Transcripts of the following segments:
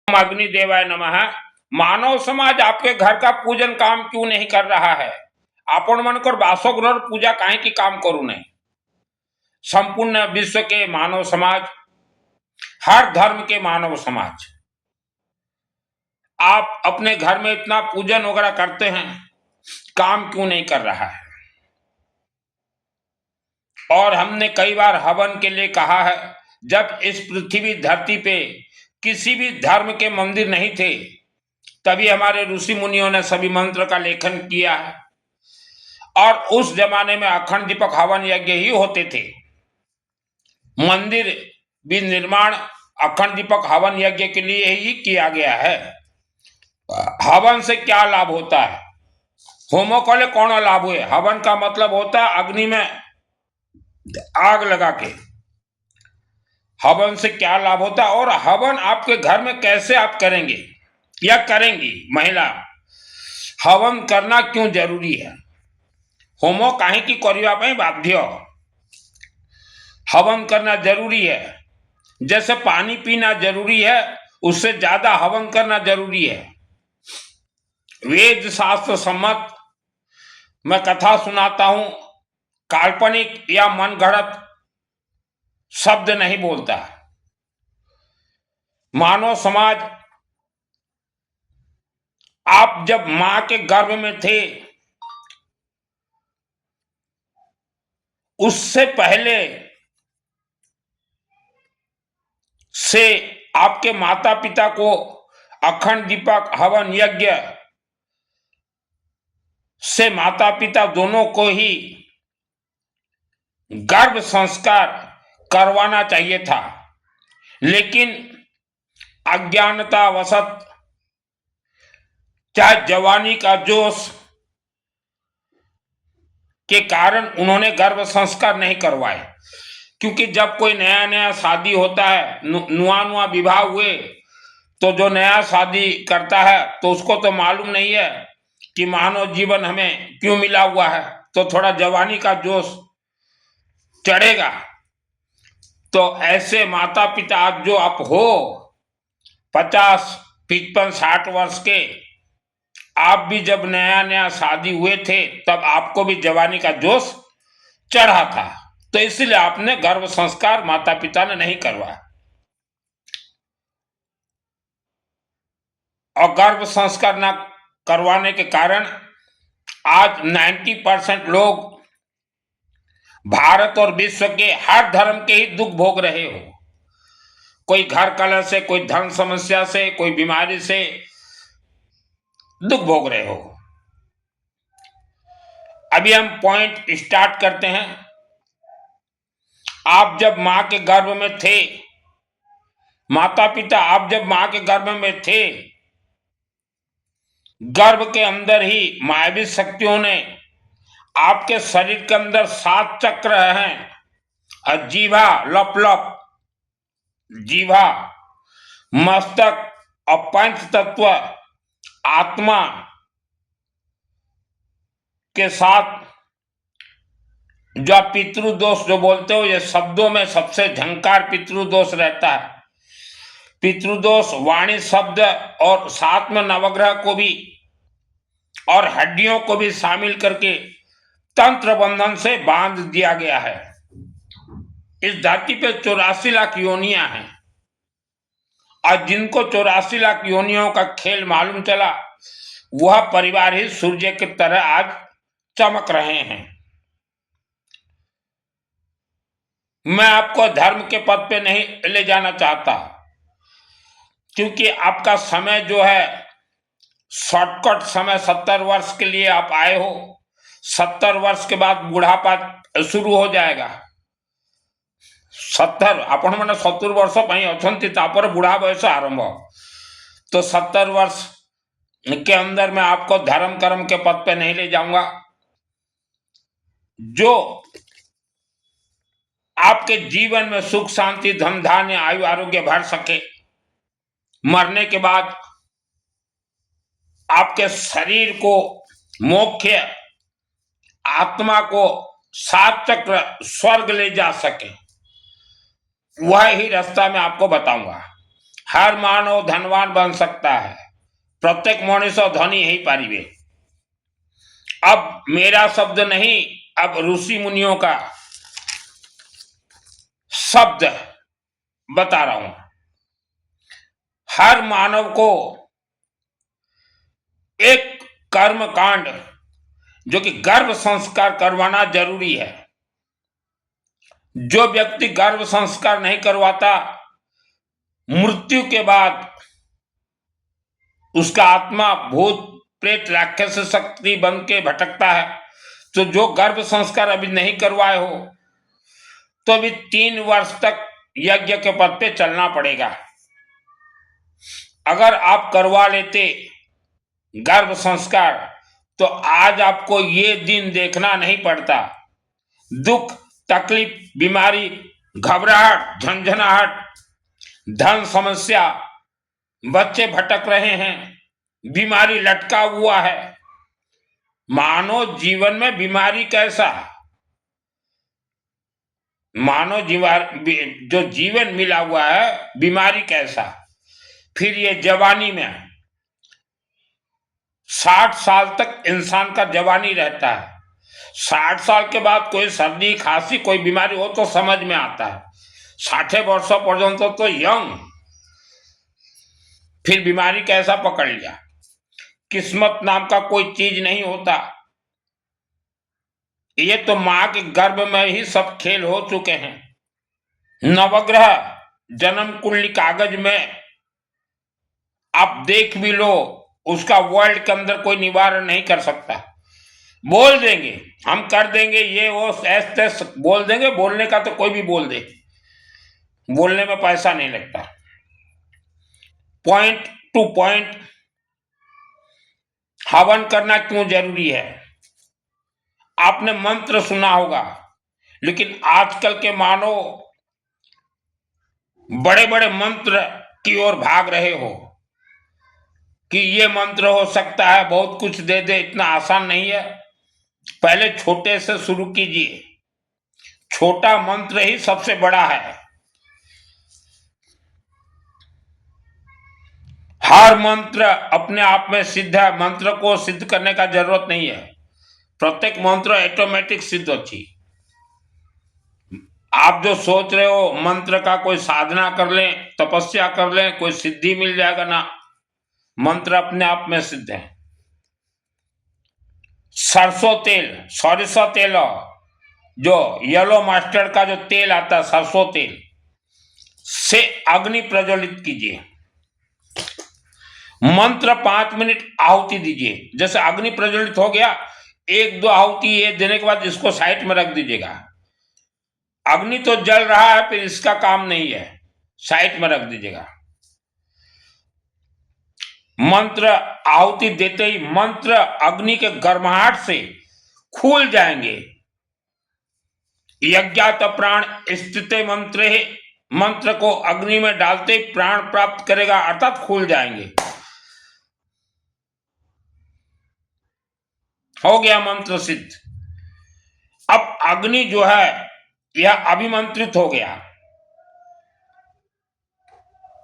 अग्निदेवाय नमः। मानव समाज आपके घर का पूजन काम क्यों नहीं कर रहा है? आपण मनकर बासगृह पूजा काहे की काम करू नहीं? संपूर्ण विश्व के मानव समाज, हर धर्म के मानव समाज, आप अपने घर में इतना पूजन वगैरह करते हैं, काम क्यों नहीं कर रहा है? और हमने कई बार हवन के लिए कहा है, जब इस पृथ्वी धरती पे किसी भी धर्म के मंदिर नहीं थे, तभी हमारे ऋषि मुनियों ने सभी मंत्र का लेखन किया है। और उस जमाने में अखंड दीपक हवन यज्ञ ही होते थे। मंदिर भी निर्माण अखंड दीपक हवन यज्ञ के लिए ही किया गया है। हवन से क्या लाभ होता है? होमो कले कौन लाभ हुए? हवन का मतलब होता है अग्नि में आग लगा के। हवन से क्या लाभ होता है? और हवन आपके घर में कैसे आप करेंगे या करेंगी? महिला, हवन करना क्यों जरूरी है? होमो काहे की करिया पे बाध्य? हवन करना जरूरी है। जैसे पानी पीना जरूरी है, उससे ज्यादा हवन करना जरूरी है। वेद शास्त्र सम्मत मैं कथा सुनाता हूं, काल्पनिक या मन गढ़ंत शब्द नहीं बोलता। मानव समाज, आप जब मां के गर्भ में थे, उससे पहले से आपके माता पिता को अखंड दीपक हवन यज्ञ से माता पिता दोनों को ही गर्भ संस्कार करवाना चाहिए था, लेकिन अज्ञानतावशत, चाहे जवानी का जोश के कारण उन्होंने गर्भ संस्कार नहीं करवाए। क्योंकि जब कोई नया नया शादी होता है, नुआ नुआ विवाह हुए, तो जो नया शादी करता है तो उसको तो मालूम नहीं है कि मानव जीवन हमें क्यों मिला हुआ है, तो थोड़ा जवानी का जोश चढ़ेगा। तो ऐसे माता पिता आज जो आप हो 50, 55, 60 वर्ष के, आप भी जब नया नया शादी हुए थे तब आपको भी जवानी का जोश चढ़ा था, तो इसलिए आपने गर्भ संस्कार माता पिता ने नहीं करवाया। और गर्भ संस्कार न करवाने के कारण आज 90% लोग भारत और विश्व के हर धर्म के ही दुख भोग रहे हो। कोई घर कलह से, कोई धन समस्या से, कोई बीमारी से दुख भोग रहे हो। अभी हम पॉइंट स्टार्ट करते हैं। आप जब मां के गर्भ में थे, माता पिता आप जब मां के गर्भ में थे, गर्भ के अंदर ही मायावी शक्तियों ने आपके शरीर के अंदर 7 चक्र हैं, जीवा, लप लप, जीवा, मस्तक और पंच तत्व आत्मा के साथ जो पितृदोष जो बोलते हो, ये शब्दों में सबसे झंकार पितृदोष रहता है। पितृदोष वाणी शब्द और साथ में नवग्रह को भी और हड्डियों को भी शामिल करके तंत्र बंधन से बांध दिया गया है। इस धरती पे 84 लाख योनियां हैं, और जिनको 84 लाख योनियों का खेल मालूम चला, वह परिवार ही सूर्य की तरह आज चमक रहे हैं। मैं आपको धर्म के पद पे नहीं ले जाना चाहता, क्योंकि आपका समय जो है शॉर्टकट समय, 70 वर्ष के लिए आप आए हो। 70 वर्ष के बाद बुढ़ापा शुरू हो जाएगा। 70 आपण मैंने 70 वर्ष अच्छा, तापर बुढ़ा बयस आरंभ। तो 70 वर्ष के अंदर मैं आपको धर्म कर्म के पद पे नहीं ले जाऊंगा। जो आपके जीवन में सुख शांति धन धान्य आयु आरोग्य भर सके, मरने के बाद आपके शरीर को मोक्ष, आत्मा को 7 चक्र स्वर्ग ले जा सके, वह ही रास्ता मैं आपको बताऊंगा। हर मानव धनवान बन सकता है, प्रत्येक मनुष्य धनी ही पारिबे। अब मेरा शब्द नहीं, अब ऋषि मुनियों का शब्द बता रहा हूं। हर मानव को एक कर्म कांड जो कि गर्भ संस्कार करवाना जरूरी है। जो व्यक्ति गर्भ संस्कार नहीं करवाता, मृत्यु के बाद उसका आत्मा भूत प्रेत राक्षस शक्ति बन के भटकता है। तो जो गर्भ संस्कार अभी नहीं करवाए हो तो अभी 3 वर्ष तक यज्ञ के पद पे चलना पड़ेगा। अगर आप करवा लेते गर्भ संस्कार तो आज आपको ये दिन देखना नहीं पड़ता। दुख, तकलीफ, बीमारी, घबराहट, झंझनाहट, धन समस्या, बच्चे भटक रहे हैं, बीमारी लटका हुआ है। मानव जीवन में बीमारी कैसा, मानव जीवन जो जीवन मिला हुआ है, बीमारी कैसा। फिर ये जवानी में 60 साल तक इंसान का जवानी रहता है। 60 साल के बाद कोई सर्दी खांसी कोई बीमारी हो तो समझ में आता है। 60 वर्षों पर्यंत तो यंग, फिर बीमारी कैसा पकड़ लिया। किस्मत नाम का कोई चीज नहीं होता। ये तो मां के गर्भ में ही सब खेल हो चुके हैं। नवग्रह जन्म कुंडली कागज में आप देख भी लो, उसका वर्ल्ड के अंदर कोई निवारण नहीं कर सकता। बोल देंगे हम कर देंगे, ये वो ऐसे बोल देंगे। बोलने का तो कोई भी बोल दे, बोलने में पैसा नहीं लगता। पॉइंट टू पॉइंट हवन करना क्यों जरूरी है। आपने मंत्र सुना होगा, लेकिन आजकल के मानव बड़े बड़े मंत्र की ओर भाग रहे हो कि ये मंत्र हो सकता है, बहुत कुछ दे दे। इतना आसान नहीं है। पहले छोटे से शुरू कीजिए। छोटा मंत्र ही सबसे बड़ा है। हर मंत्र अपने आप में सिद्ध है, मंत्र को सिद्ध करने का जरूरत नहीं है। प्रत्येक मंत्र ऑटोमेटिक सिद्ध होती। आप जो सोच रहे हो मंत्र का कोई साधना कर लें, तपस्या कर लें, कोई सिद्धि मिल जाएगा, ना। मंत्र अपने आप में सिद्ध है। सरसों तेल, सरिषा तेल, जो येलो मस्टर्ड का जो तेल आता है, सरसों तेल से अग्नि प्रज्वलित कीजिए। मंत्र 5 मिनट आहुति दीजिए। जैसे अग्नि प्रज्वलित हो गया, 1-2 आहुति ये देने के बाद इसको साइड में रख दीजिएगा। अग्नि तो जल रहा है, फिर इसका काम नहीं है, साइड में रख दीजिएगा। मंत्र आहुति देते ही मंत्र अग्नि के गर्माहट से खुल जाएंगे। यज्ञात प्राण स्थिते मंत्र, मंत्र को अग्नि में डालते प्राण प्राप्त करेगा, अर्थात खुल जाएंगे। हो गया मंत्र सिद्ध। अब अग्नि जो है यह अभिमंत्रित हो गया,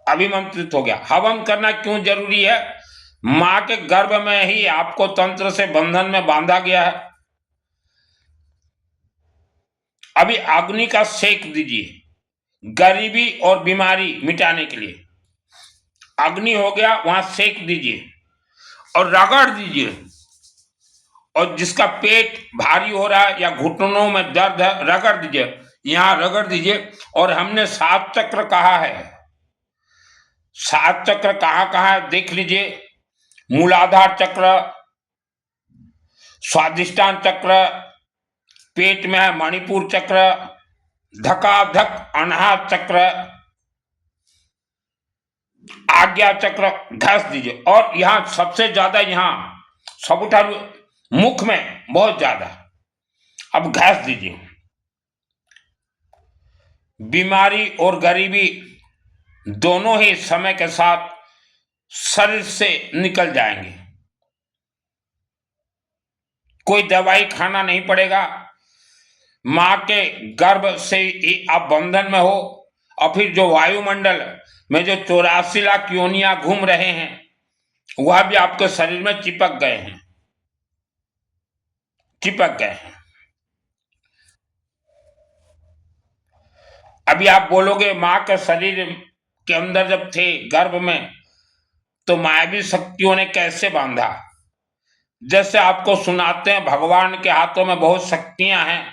अभिमंत्रित हो गया। हवन करना क्यों जरूरी है। मां के गर्भ में ही आपको तंत्र से बंधन में बांधा गया है। अभी अग्नि का सेक दीजिए, गरीबी और बीमारी मिटाने के लिए। अग्नि हो गया, वहां सेक दीजिए और रगड़ दीजिए। और जिसका पेट भारी हो रहा है या घुटनों में दर्द है, रगड़ दीजिए, यहां रगड़ दीजिए। और हमने 7 चक्र कहा है। 7 चक्र कहां कहां है देख लीजिए। मूलाधार चक्र, स्वादिष्टान चक्र, पेट में है मणिपुर चक्र, धकाधक अनाहत चक्र, आज्ञा चक्र, घस दीजिए। और यहां सबसे ज्यादा, यहां सबुठारू मुख में बहुत ज्यादा, अब घस दीजिए। बीमारी और गरीबी दोनों ही समय के साथ शरीर से निकल जाएंगे। कोई दवाई खाना नहीं पड़ेगा। मां के गर्भ से आप बंधन में हो, और फिर जो वायुमंडल में जो 84 लाख योनियां घूम रहे हैं वह भी आपके शरीर में चिपक गए हैं, चिपक गए हैं। अभी आप बोलोगे मां के शरीर के अंदर जब थे गर्भ में तो मायावी शक्तियों ने कैसे बांधा? जैसे आपको सुनाते हैं भगवान के हाथों में बहुत शक्तियां हैं,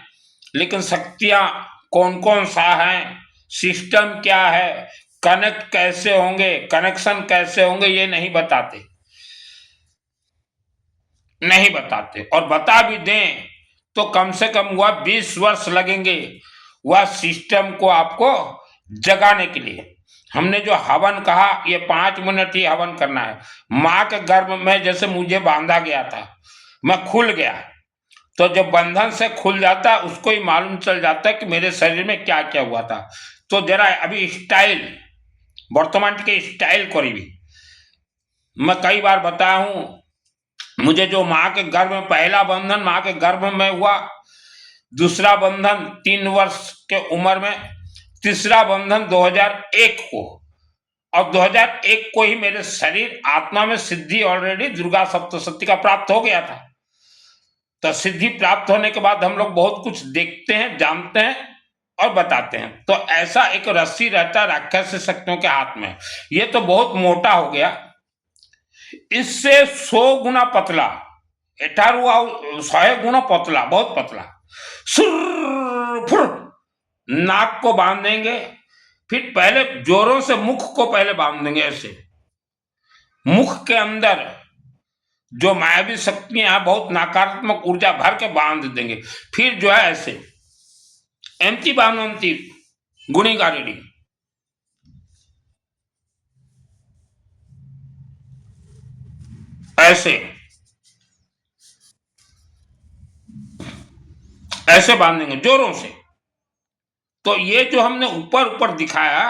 लेकिन शक्तियां कौन कौन सा हैं, सिस्टम क्या है, कनेक्ट कैसे होंगे, कनेक्शन कैसे होंगे, ये नहीं बताते, नहीं बताते। और बता भी दें तो कम से कम वह 20 वर्ष लगेंगे वह सिस्टम को आपको जगाने के लिए। हमने जो हवन कहा ये 5 मिनट ही हवन करना है। मां के गर्भ में जैसे मुझे बांधा गया था, मैं खुल गया, तो जब बंधन से खुल जाता है उसको ही मालूम चल जाता है कि मेरे शरीर में क्या क्या हुआ था। तो जरा अभी स्टाइल, वर्तमान के स्टाइल करी भी मैं कई बार बताया हूं, मुझे जो मां के गर्भ में पहला बंधन मां के गर्भ में हुआ, दूसरा बंधन 3 वर्ष के उम्र में, तीसरा बंधन 2001 को, और 2001 को ही मेरे शरीर आत्मा में सिद्धि ऑलरेडी दुर्गा सप्तशती का प्राप्त हो गया था। तो सिद्धि प्राप्त होने के बाद हम लोग बहुत कुछ देखते हैं, जानते हैं और बताते हैं। तो ऐसा एक रस्सी रहता है राक्षस शक्तियों के हाथ में, ये तो बहुत मोटा हो गया, इससे 100 गुना पतला, 100 गुना पतला, बहुत पतला, सुर फुर नाक को बांधेंगे, फिर पहले जोरों से मुख को पहले बांध देंगे, ऐसे मुख के अंदर जो मायावी शक्तियां हैं बहुत नकारात्मक ऊर्जा भर के बांध देंगे। फिर जो है ऐसे एमती बानवंती गुणी गारेडी, ऐसे ऐसे बांधेंगे जोरों से। तो ये जो हमने ऊपर ऊपर दिखाया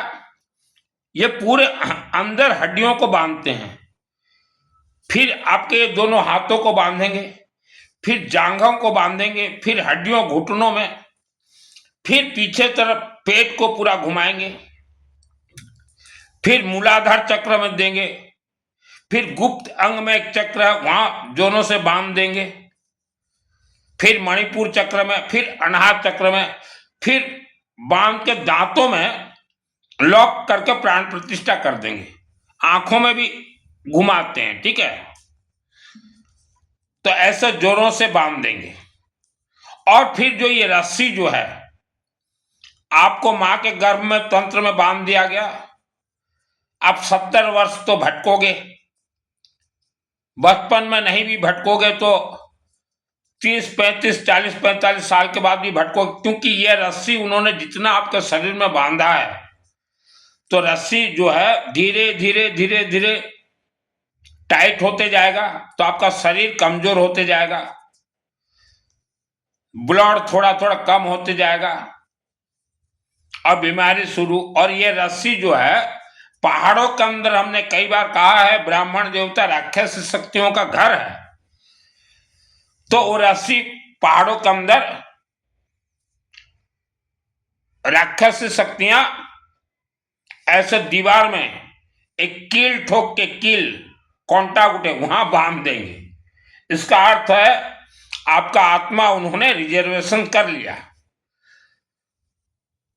ये पूरे अंदर हड्डियों को बांधते हैं। फिर आपके दोनों हाथों को बांधेंगे, फिर जांघों को बांधेंगे, फिर हड्डियों घुटनों में, फिर पीछे तरफ पेट को पूरा घुमाएंगे, फिर मूलाधार चक्र में देंगे, फिर गुप्त अंग में एक चक्र है वहां दोनों से बांध देंगे, फिर मणिपुर चक्र में, फिर अनाहत चक्र में, फिर बांध के दांतों में लॉक करके प्राण प्रतिष्ठा कर देंगे। आंखों में भी घुमाते हैं, ठीक है। तो ऐसे जोरों से बांध देंगे। और फिर जो ये रस्सी जो है आपको मां के गर्भ में तंत्र में बांध दिया गया, आप 70 वर्ष तो भटकोगे, बचपन में नहीं भी भटकोगे तो 30, 35, 40, 45 साल के बाद भी भटकोगे, क्योंकि यह रस्सी उन्होंने जितना आपके शरीर में बांधा है, तो रस्सी जो है धीरे धीरे धीरे धीरे टाइट होते जाएगा, तो आपका शरीर कमजोर होते जाएगा, ब्लड थोड़ा थोड़ा कम होते जाएगा और बीमारी शुरू। और ये रस्सी जो है पहाड़ों के अंदर, हमने कई बार कहा है ब्राह्मण देवता राक्षस शक्तियों का घर है, तो वो रस्सी पहाड़ों के अंदर राक्षस शक्तियां ऐसे दीवार में एक कील ठोक के, कील कोंटा गुटे वहां बांध देंगे। इसका अर्थ है आपका आत्मा उन्होंने रिजर्वेशन कर लिया।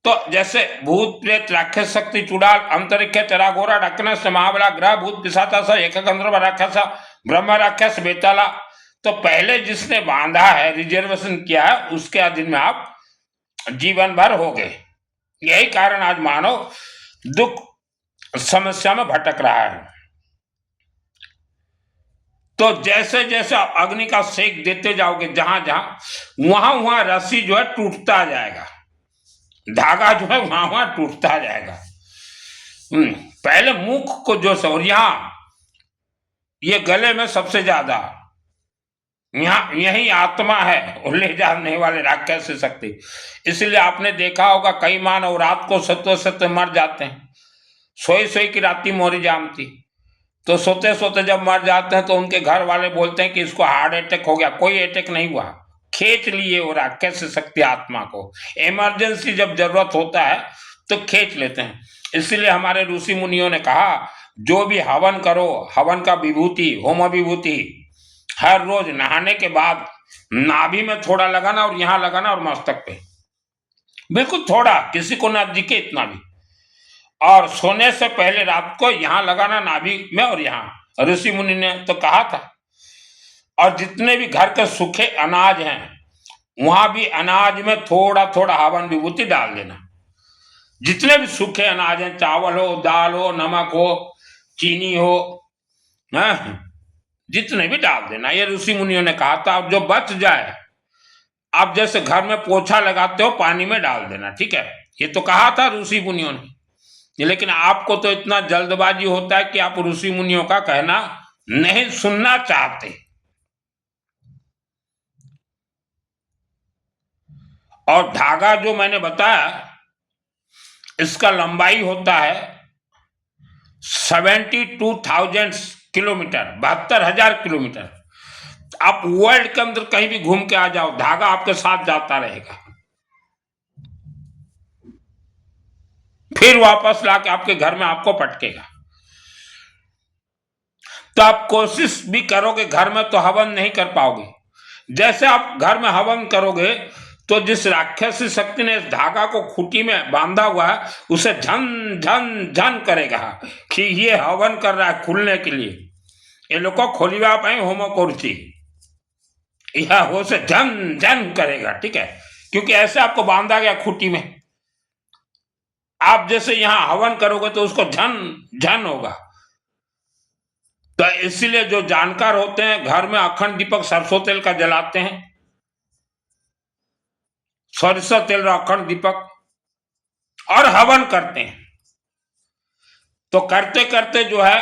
तो जैसे भूत प्रेत राक्षस शक्ति चुड़ाल अंतरिक्ष चरागोरा ढक्कन महाबला ग्रह भूत पिशाचा एक गंधर्व राक्षस ब्रह्म राक्षस बेताला, तो पहले जिसने बांधा है, रिजर्वेशन किया है, उसके अधीन में आप जीवन भर हो गए। यही कारण आज मानव दुख समस्या में भटक रहा है। तो जैसे जैसे आप अग्नि का सेक देते जाओगे जहां जहां, वहां वहां रस्सी जो है टूटता जाएगा, धागा जो है वहां वहां टूटता जाएगा। पहले मुख को जो, और यहां ये गले में सबसे ज्यादा, यहाँ यही आत्मा है और ले जाने वाले राक्षस शक्ति। इसलिए आपने देखा होगा कई मानव रात को सत्व सत्व मर जाते हैं, सोई सोई की राती मोरी जामती, तो सोते सोते जब मर जाते हैं तो उनके घर वाले बोलते हैं कि इसको हार्ट अटैक हो गया। कोई अटैक नहीं हुआ, खींच लिए वो राक्षस शक्ति आत्मा को। इमरजेंसी जब जरूरत होता है तो खींच लेते हैं। इसलिए हमारे ऋषि मुनियों ने कहा जो भी हवन करो, हवन का विभूति, होम विभूति हर रोज नहाने के बाद नाभि में थोड़ा लगाना और यहां लगाना और मस्तक पे बिल्कुल थोड़ा, किसी को ना दिखे इतना भी, और सोने से पहले रात को यहां लगाना नाभि में और यहां, ऋषि मुनि ने तो कहा था। और जितने भी घर के सूखे अनाज हैं वहां भी अनाज में थोड़ा थोड़ा हवन विभूति डाल देना। जितने भी सूखे अनाज हैं, चावल हो, दाल हो, नमक हो, चीनी हो, जितने भी डाल देना, ये ऋषि मुनियों ने कहा था। अब जो बच जाए, आप जैसे घर में पोछा लगाते हो पानी में डाल देना, ठीक है, ये तो कहा था ऋषि मुनियों ने। लेकिन आपको तो इतना जल्दबाजी होता है कि आप ऋषि मुनियों का कहना नहीं सुनना चाहते। और धागा जो मैंने बताया इसका लंबाई होता है 72,000 किलोमीटर, 72,000 किलोमीटर। आप वर्ल्ड के अंदर कहीं भी घूम के आ जाओ, धागा आपके साथ जाता रहेगा, फिर वापस लाके आपके घर में आपको पटकेगा। तो आप कोशिश भी करोगे घर में तो हवन नहीं कर पाओगे। जैसे आप घर में हवन करोगे तो जिस राक्षसी शक्ति ने इस धागा को खूंटी में बांधा हुआ है उसे झन झन झन करेगा कि ये हवन कर रहा है खुलने के लिए, ये लोग को खोलिवा पाए होमो कोर्ची, यह हो से झन झन करेगा, ठीक है, क्योंकि ऐसे आपको बांधा गया खूंटी में। आप जैसे यहां हवन करोगे तो उसको झन झन होगा। तो इसलिए जो जानकार होते हैं घर में अखंड दीपक सरसों तेल का जलाते हैं, सरसों तेल अखंड दीपक, और हवन करते हैं। तो करते करते जो है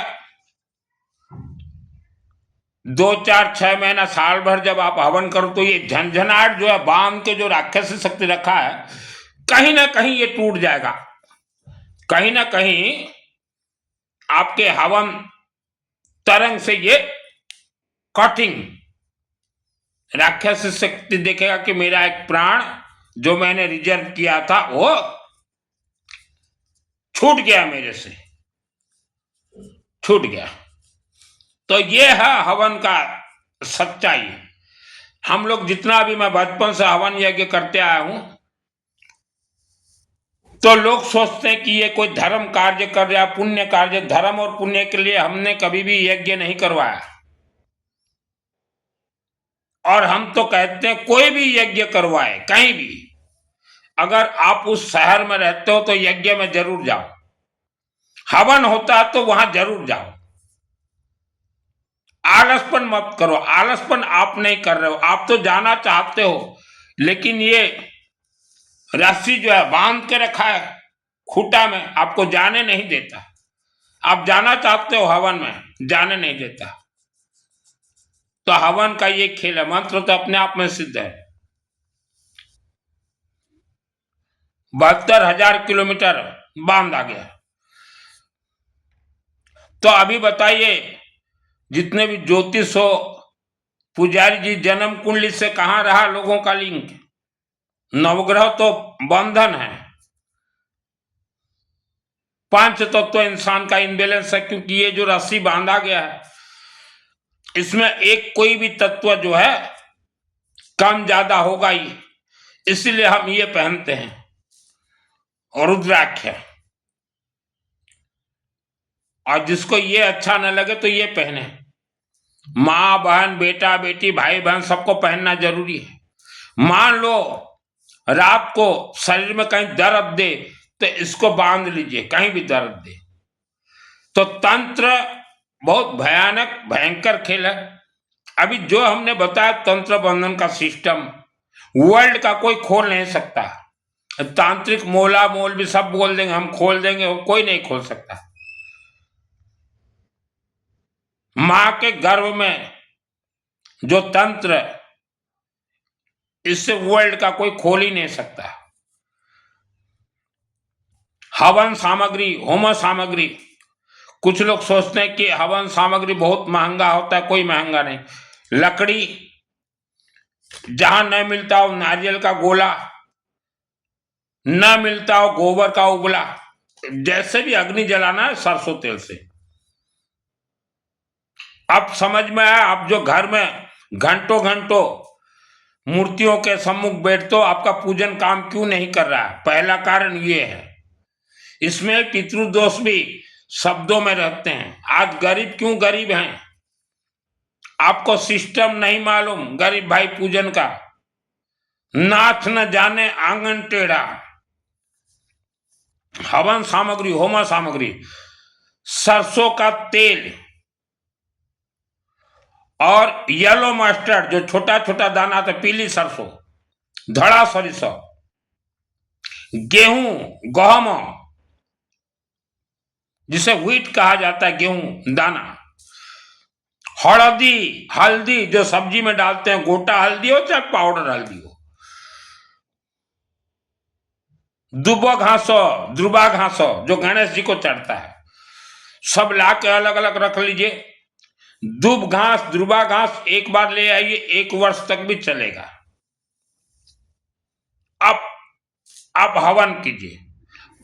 2, 4, 6 महीना, साल भर जब आप हवन करो तो ये झंझनाहट जो है बांध के जो राक्षसी शक्ति रखा है कहीं ना कहीं ये टूट जाएगा। कहीं ना कहीं आपके हवन तरंग से ये कटिंग राक्षसी शक्ति देखेगा कि मेरा एक प्राण जो मैंने रिजर्व किया था वो छूट गया, मेरे से छूट गया। तो ये है हवन का सच्चाई। हम लोग जितना भी, मैं बचपन से हवन यज्ञ करते आया हूं, तो लोग सोचते हैं कि ये कोई धर्म कार्य कर रहा है, पुण्य कार्य। धर्म और पुण्य के लिए हमने कभी भी यज्ञ नहीं करवाया, और हम तो कहते हैं कोई भी यज्ञ करवाए कहीं भी, अगर आप उस शहर में रहते हो तो यज्ञ में जरूर जाओ, हवन होता है तो वहां जरूर जाओ। आलसपन मत करो, आलसपन आप नहीं कर रहे हो, आप तो जाना चाहते हो, लेकिन ये रस्सी जो है बांध के रखा है खूंटा में, आपको जाने नहीं देता। आप जाना चाहते हो हवन में, जाने नहीं देता। तो हवन का ये खेल है, मंत्र तो अपने आप में सिद्ध है। 72,000 किलोमीटर बांधा गया। तो अभी बताइए, जितने भी ज्योतिष हो, पुजारी जी, जन्म कुंडली से कहां रहा लोगों का लिंक? नवग्रह तो बंधन है, 5 तत्व इंसान का इनबैलेंस है, क्योंकि ये जो रस्सी बांधा गया है इसमें एक कोई भी तत्व जो है कम ज्यादा होगा ही, इसलिए हम ये पहनते हैं और रुद्राक्ष। और जिसको ये अच्छा न लगे तो ये पहने, माँ बहन, बेटा बेटी, भाई बहन सबको पहनना जरूरी है। मान लो रात को शरीर में कहीं दर्द दे तो इसको बांध लीजिए, कहीं भी दर्द दे। तो तंत्र बहुत भयानक भयंकर खेल है। अभी जो हमने बताया तंत्र बंधन का सिस्टम वर्ल्ड का कोई खोल नहीं सकता। तांत्रिक मोला मोल भी सब बोल देंगे हम खोल देंगे, कोई नहीं खोल सकता। मां के गर्भ में जो तंत्र, इससे वर्ल्ड का कोई खोल ही नहीं सकता। हवन सामग्री, होम सामग्री, कुछ लोग सोचते हैं कि हवन सामग्री बहुत महंगा होता है, कोई महंगा नहीं। लकड़ी जहां न मिलता हो नारियल का गोला, न मिलता हो गोबर का उबला, जैसे भी अग्नि जलाना है सरसों तेल से। अब समझ में आया? आप जो घर में घंटों घंटों मूर्तियों के सम्मुख बैठते हो, आपका पूजन काम क्यों नहीं कर रहा है? पहला कारण ये है। इसमें पितृदोष भी शब्दों में रहते हैं। आज गरीब क्यों गरीब हैं? आपको सिस्टम नहीं मालूम गरीब भाई पूजन का। नाथ न जाने आंगन टेढ़ा। हवन सामग्री, होम सामग्री, सरसों का तेल और येलो मस्टर्ड, जो छोटा छोटा दाना था, पीली सरसों, धड़ा सरिसो, गेहूं, गहम जिसे व्हीट कहा जाता है, गेहूं दाना, हल्दी, हल्दी जो सब्जी में डालते हैं, गोटा हल्दी हो चाहे पाउडर हल्दी हो, दुबो घासो, ध्रुवा घासो जो गणेश जी को चढ़ता है, सब ला के अलग अलग रख लीजिए। दुब घास, ध्रुवा घास एक बार ले आइए, 1 वर्ष तक भी चलेगा। अब हवन कीजिए।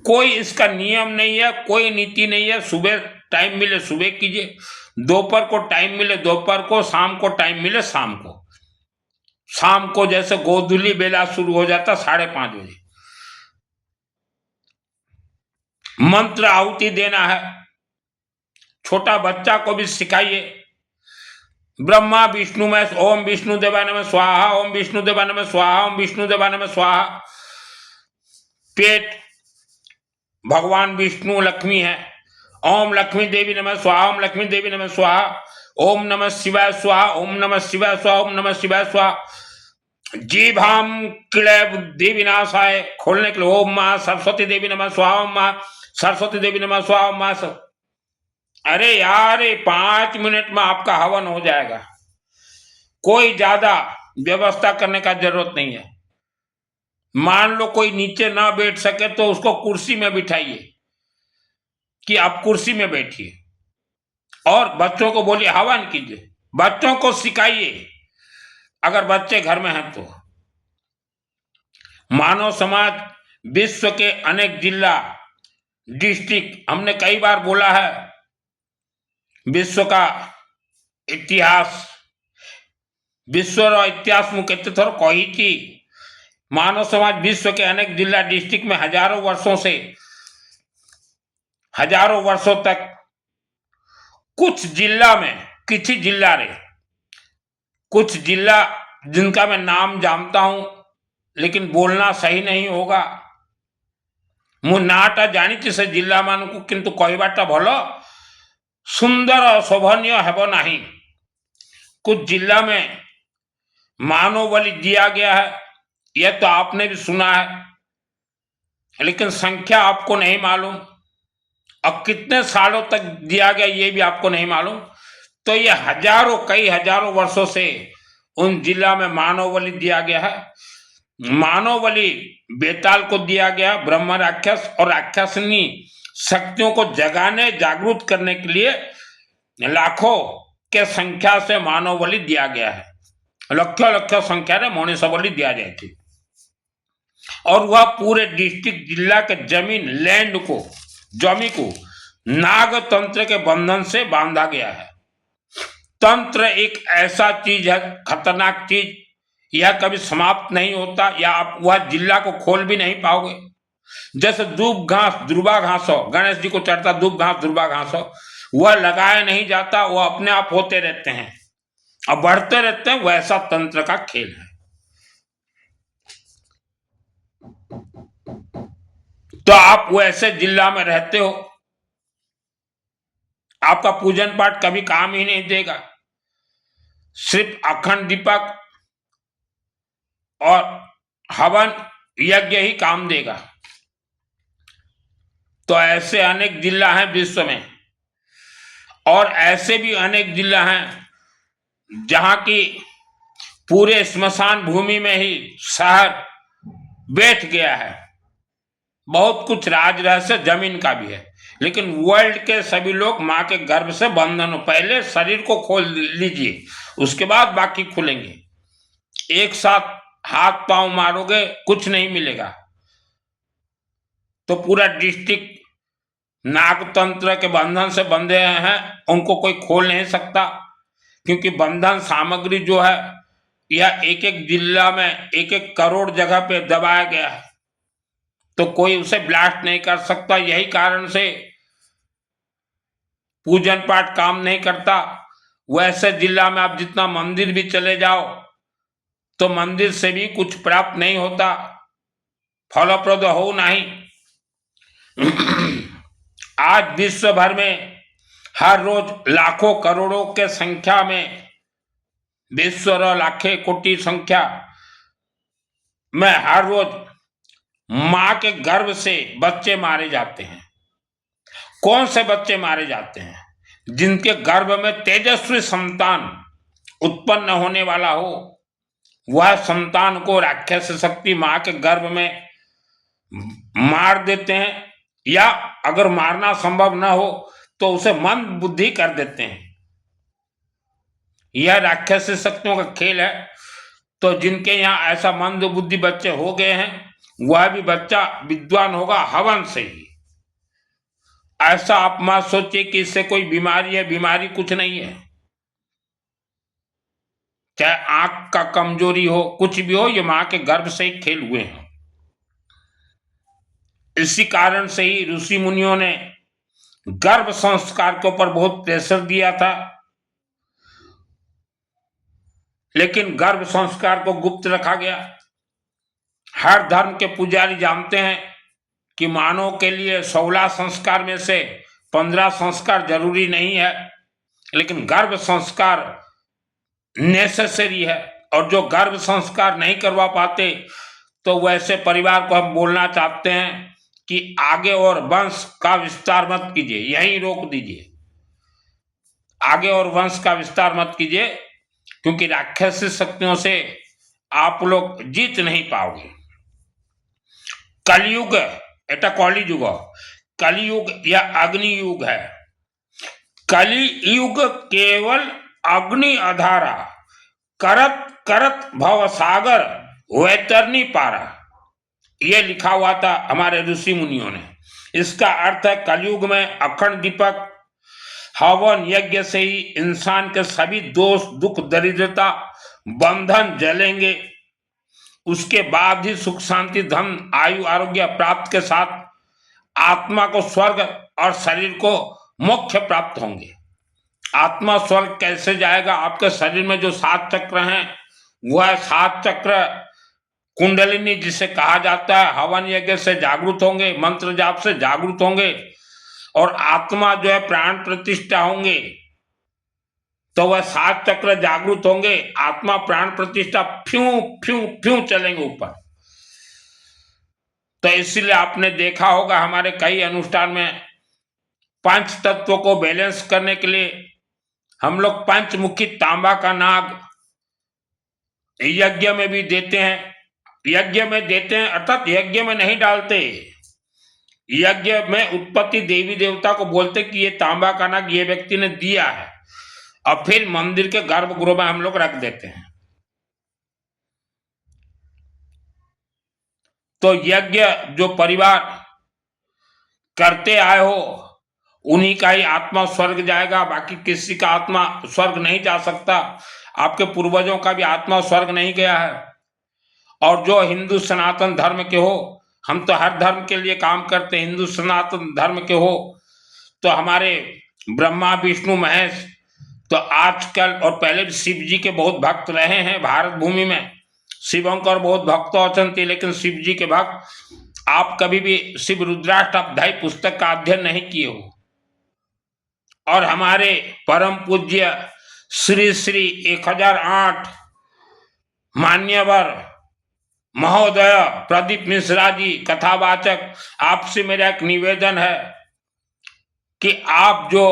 कोई इसका नियम नहीं है, कोई नीति नहीं है। सुबह टाइम मिले सुबह कीजिए, दोपहर को टाइम मिले दोपहर को, शाम को टाइम मिले शाम को। शाम को जैसे गोधूली बेला शुरू हो जाता 5:30 बजे, मंत्र आहुति देना है। छोटा बच्चा को भी सिखाइए। ब्रह्मा विष्णु में ओम विष्णु देवाय नमः स्वाहा, ओम विष्णु देवाय नमः स्वाहा, ओम विष्णु देवाय नमः स्वाहा। पेट भगवान विष्णु लक्ष्मी है, ओम लक्ष्मी देवी नमः स्वाहा, ओम लक्ष्मी देवी नमः स्वाहा, ओम नमः शिवाय स्वाहा, ओम नमः शिवाय स्वाहा, ओम नमः शिवाय स्वाहा। जीभाम क्लय बुद्धि विनाशाय खोलने के लिए ओम मां सरस्वती देवी नमः स्वाहा, ओम मां सरस्वती देवी नमः स्वाहा, ओम मां। अरे यार 5 मिनट में आपका हवन हो जाएगा। कोई ज्यादा व्यवस्था करने का जरूरत नहीं है। मान लो कोई नीचे ना बैठ सके तो उसको कुर्सी में बिठाइए कि आप कुर्सी में बैठिए, और बच्चों को बोलिए हवन कीजिए। बच्चों को सिखाइए अगर बच्चे घर में हैं तो। मानव समाज विश्व के अनेक जिला डिस्ट्रिक्ट, हमने कई बार बोला है, विश्व का इतिहास, विश्व इतिहास मु केते थोर कही थी। मानव समाज विश्व के अनेक जिला डिस्ट्रिक्ट में हजारों वर्षों तक कुछ जिला में, किसी जिला रे, कुछ जिला जिनका मैं नाम जानता हूं लेकिन बोलना सही नहीं होगा, मु नाटा जानी से जिला मान को, किंतु कहवाटा भलो सुंदर शोभनीय हेब नहीं। कुछ जिला में मानव बलि दिया गया है, यह तो आपने भी सुना है, लेकिन संख्या आपको नहीं मालूम, अब कितने सालों तक दिया गया ये भी आपको नहीं मालूम। तो ये कई हजारों वर्षों से उन जिला में मानव बलि दिया गया है। मानव बलि बेताल को दिया गया, ब्रह्म राक्षस और राक्षसनी शक्तियों को जगाने, जागरूक करने के लिए लाखों के संख्या से मानव बलि दिया गया है। लक्ष संख्या रे मनीष बलि दिया जाए थी, और वह पूरे डिस्ट्रिक्ट जिला के जमीन लैंड को, जमी को नाग तंत्र के बंधन से बांधा गया है। तंत्र एक ऐसा चीज है, खतरनाक चीज, यह कभी समाप्त नहीं होता, या आप वह जिला को खोल भी नहीं पाओगे। जैसे दूब घास, ध्रुवा घास हो, गणेश जी को चढ़ता दूब घास, ध्रुवा घास हो, वह लगाया नहीं जाता, वह अपने आप होते रहते हैं और बढ़ते रहते हैं। वैसा तंत्र का खेल है। तो आप वैसे जिला में रहते हो, आपका पूजन पाठ कभी काम ही नहीं देगा, सिर्फ अखंड दीपक और हवन यज्ञ ही काम देगा। तो ऐसे अनेक जिला हैं विश्व में, और ऐसे भी अनेक जिला हैं जहां की पूरे स्मशान भूमि में ही शहर बैठ गया है। बहुत कुछ राज रहस्य जमीन का भी है, लेकिन वर्ल्ड के सभी लोग मां के गर्भ से बंधन हो। पहले शरीर को खोल लीजिए, उसके बाद बाकी खुलेंगे। एक साथ हाथ पांव मारोगे कुछ नहीं मिलेगा। तो पूरा डिस्ट्रिक्ट नागतंत्र के बंधन से बंधे हैं उनको कोई खोल नहीं सकता, क्योंकि बंधन सामग्री जो है यह एक एक जिला में एक एक करोड़ जगह पे दबाया गया है, तो कोई उसे ब्लास्ट नहीं कर सकता। यही कारण से पूजन पाठ काम नहीं करता। वैसे जिला में आप जितना मंदिर भी चले जाओ तो मंदिर से भी कुछ प्राप्त नहीं होता, फलप्रद हो नहीं। आज विश्व भर में हर रोज लाखों करोड़ों के संख्या में, विश्व लाखे कोटि संख्या में हर रोज मां के गर्भ से बच्चे मारे जाते हैं। कौन से बच्चे मारे जाते हैं? जिनके गर्भ में तेजस्वी संतान उत्पन्न होने वाला हो, वह संतान को राक्षस शक्ति मां के गर्भ में मार देते हैं, या अगर मारना संभव न हो तो उसे मंद बुद्धि कर देते हैं। यह राक्षस शक्तियों का खेल है। तो जिनके यहाँ ऐसा मंद बुद्धि बच्चे हो गए हैं, वह भी बच्चा विद्वान होगा हवन से ही। ऐसा आप मत सोचिए कि इससे कोई बीमारी है, बीमारी कुछ नहीं है। चाहे आंख का कमजोरी हो, कुछ भी हो, ये मां के गर्भ से ही खेल हुए हैं। इसी कारण से ही ऋषि मुनियों ने गर्भ संस्कार के ऊपर बहुत प्रेशर दिया था, लेकिन गर्भ संस्कार को गुप्त रखा गया। हर धर्म के पुजारी जानते हैं कि मानव के लिए 16 संस्कार में से 15 संस्कार जरूरी नहीं है, लेकिन गर्भ संस्कार नेसेसरी है। और जो गर्भ संस्कार नहीं करवा पाते, तो वैसे परिवार को हम बोलना चाहते हैं कि आगे और वंश का विस्तार मत कीजिए, यहीं रोक दीजिए। आगे और वंश का विस्तार मत कीजिए, क्योंकि राक्षसी शक्तियों से आप लोग जीत नहीं पाओगे। कलयुग एटा कलियुग, कलियुग या अग्नि युग है। कलियुग केवल अग्नि आधारा, करत करत भव सागर वैतरणी पारा, ये लिखा हुआ था हमारे ऋषि मुनियों ने। इसका अर्थ है कलयुग में अखंड दीपक हवन यज्ञ से ही इंसान के सभी दोष दुख दरिद्रता बंधन जलेंगे। उसके बाद ही सुख शांति धन आयु आरोग्य प्राप्त के साथ आत्मा को स्वर्ग और शरीर को मोक्ष प्राप्त होंगे। आत्मा स्वर्ग कैसे जाएगा? आपके शरीर में जो 7 चक्र हैं, वह 7 चक्र कुंडलिनी जिसे कहा जाता है, हवन यज्ञ से जागृत होंगे, मंत्र जाप से जागृत होंगे, और आत्मा जो है प्राण प्रतिष्ठा होंगे, तो वह 7 चक्र जागृत होंगे। आत्मा प्राण प्रतिष्ठा फ्यू फ्यू फ्यू चलेंगे ऊपर। तो इसलिए आपने देखा होगा हमारे कई अनुष्ठान में पंच तत्वों को बैलेंस करने के लिए हम लोग पंचमुखी तांबा का नाग यज्ञ में भी देते हैं। यज्ञ में देते हैं अर्थात यज्ञ में नहीं डालते, यज्ञ में उत्पत्ति देवी देवता को बोलते कि ये तांबा का नाग ये व्यक्ति ने दिया है, और फिर मंदिर के गर्भगृह में हम लोग रख देते हैं। तो यज्ञ जो परिवार करते आए हो, उन्हीं का ही आत्मा स्वर्ग जाएगा, बाकी किसी का आत्मा स्वर्ग नहीं जा सकता। आपके पूर्वजों का भी आत्मा स्वर्ग नहीं गया है। और जो हिंदू सनातन धर्म के हो, हम तो हर धर्म के लिए काम करते हैं, हिंदू सनातन धर्म के हो तो हमारे ब्रह्मा विष्णु महेश तो आजकल और पहले भी शिव जी के बहुत भक्त रहे हैं भारत भूमि में। शिवंकर बहुत भक्त अचंती, लेकिन शिव जी के भक्त आप कभी भी शिव रुद्राष्टकाध्यायी पुस्तक का अध्ययन नहीं किए हो। और हमारे परम पूज्य श्री श्री 1008 मान्यवर महोदय प्रदीप मिश्रा जी कथावाचक, आपसे मेरा एक निवेदन है कि आप जो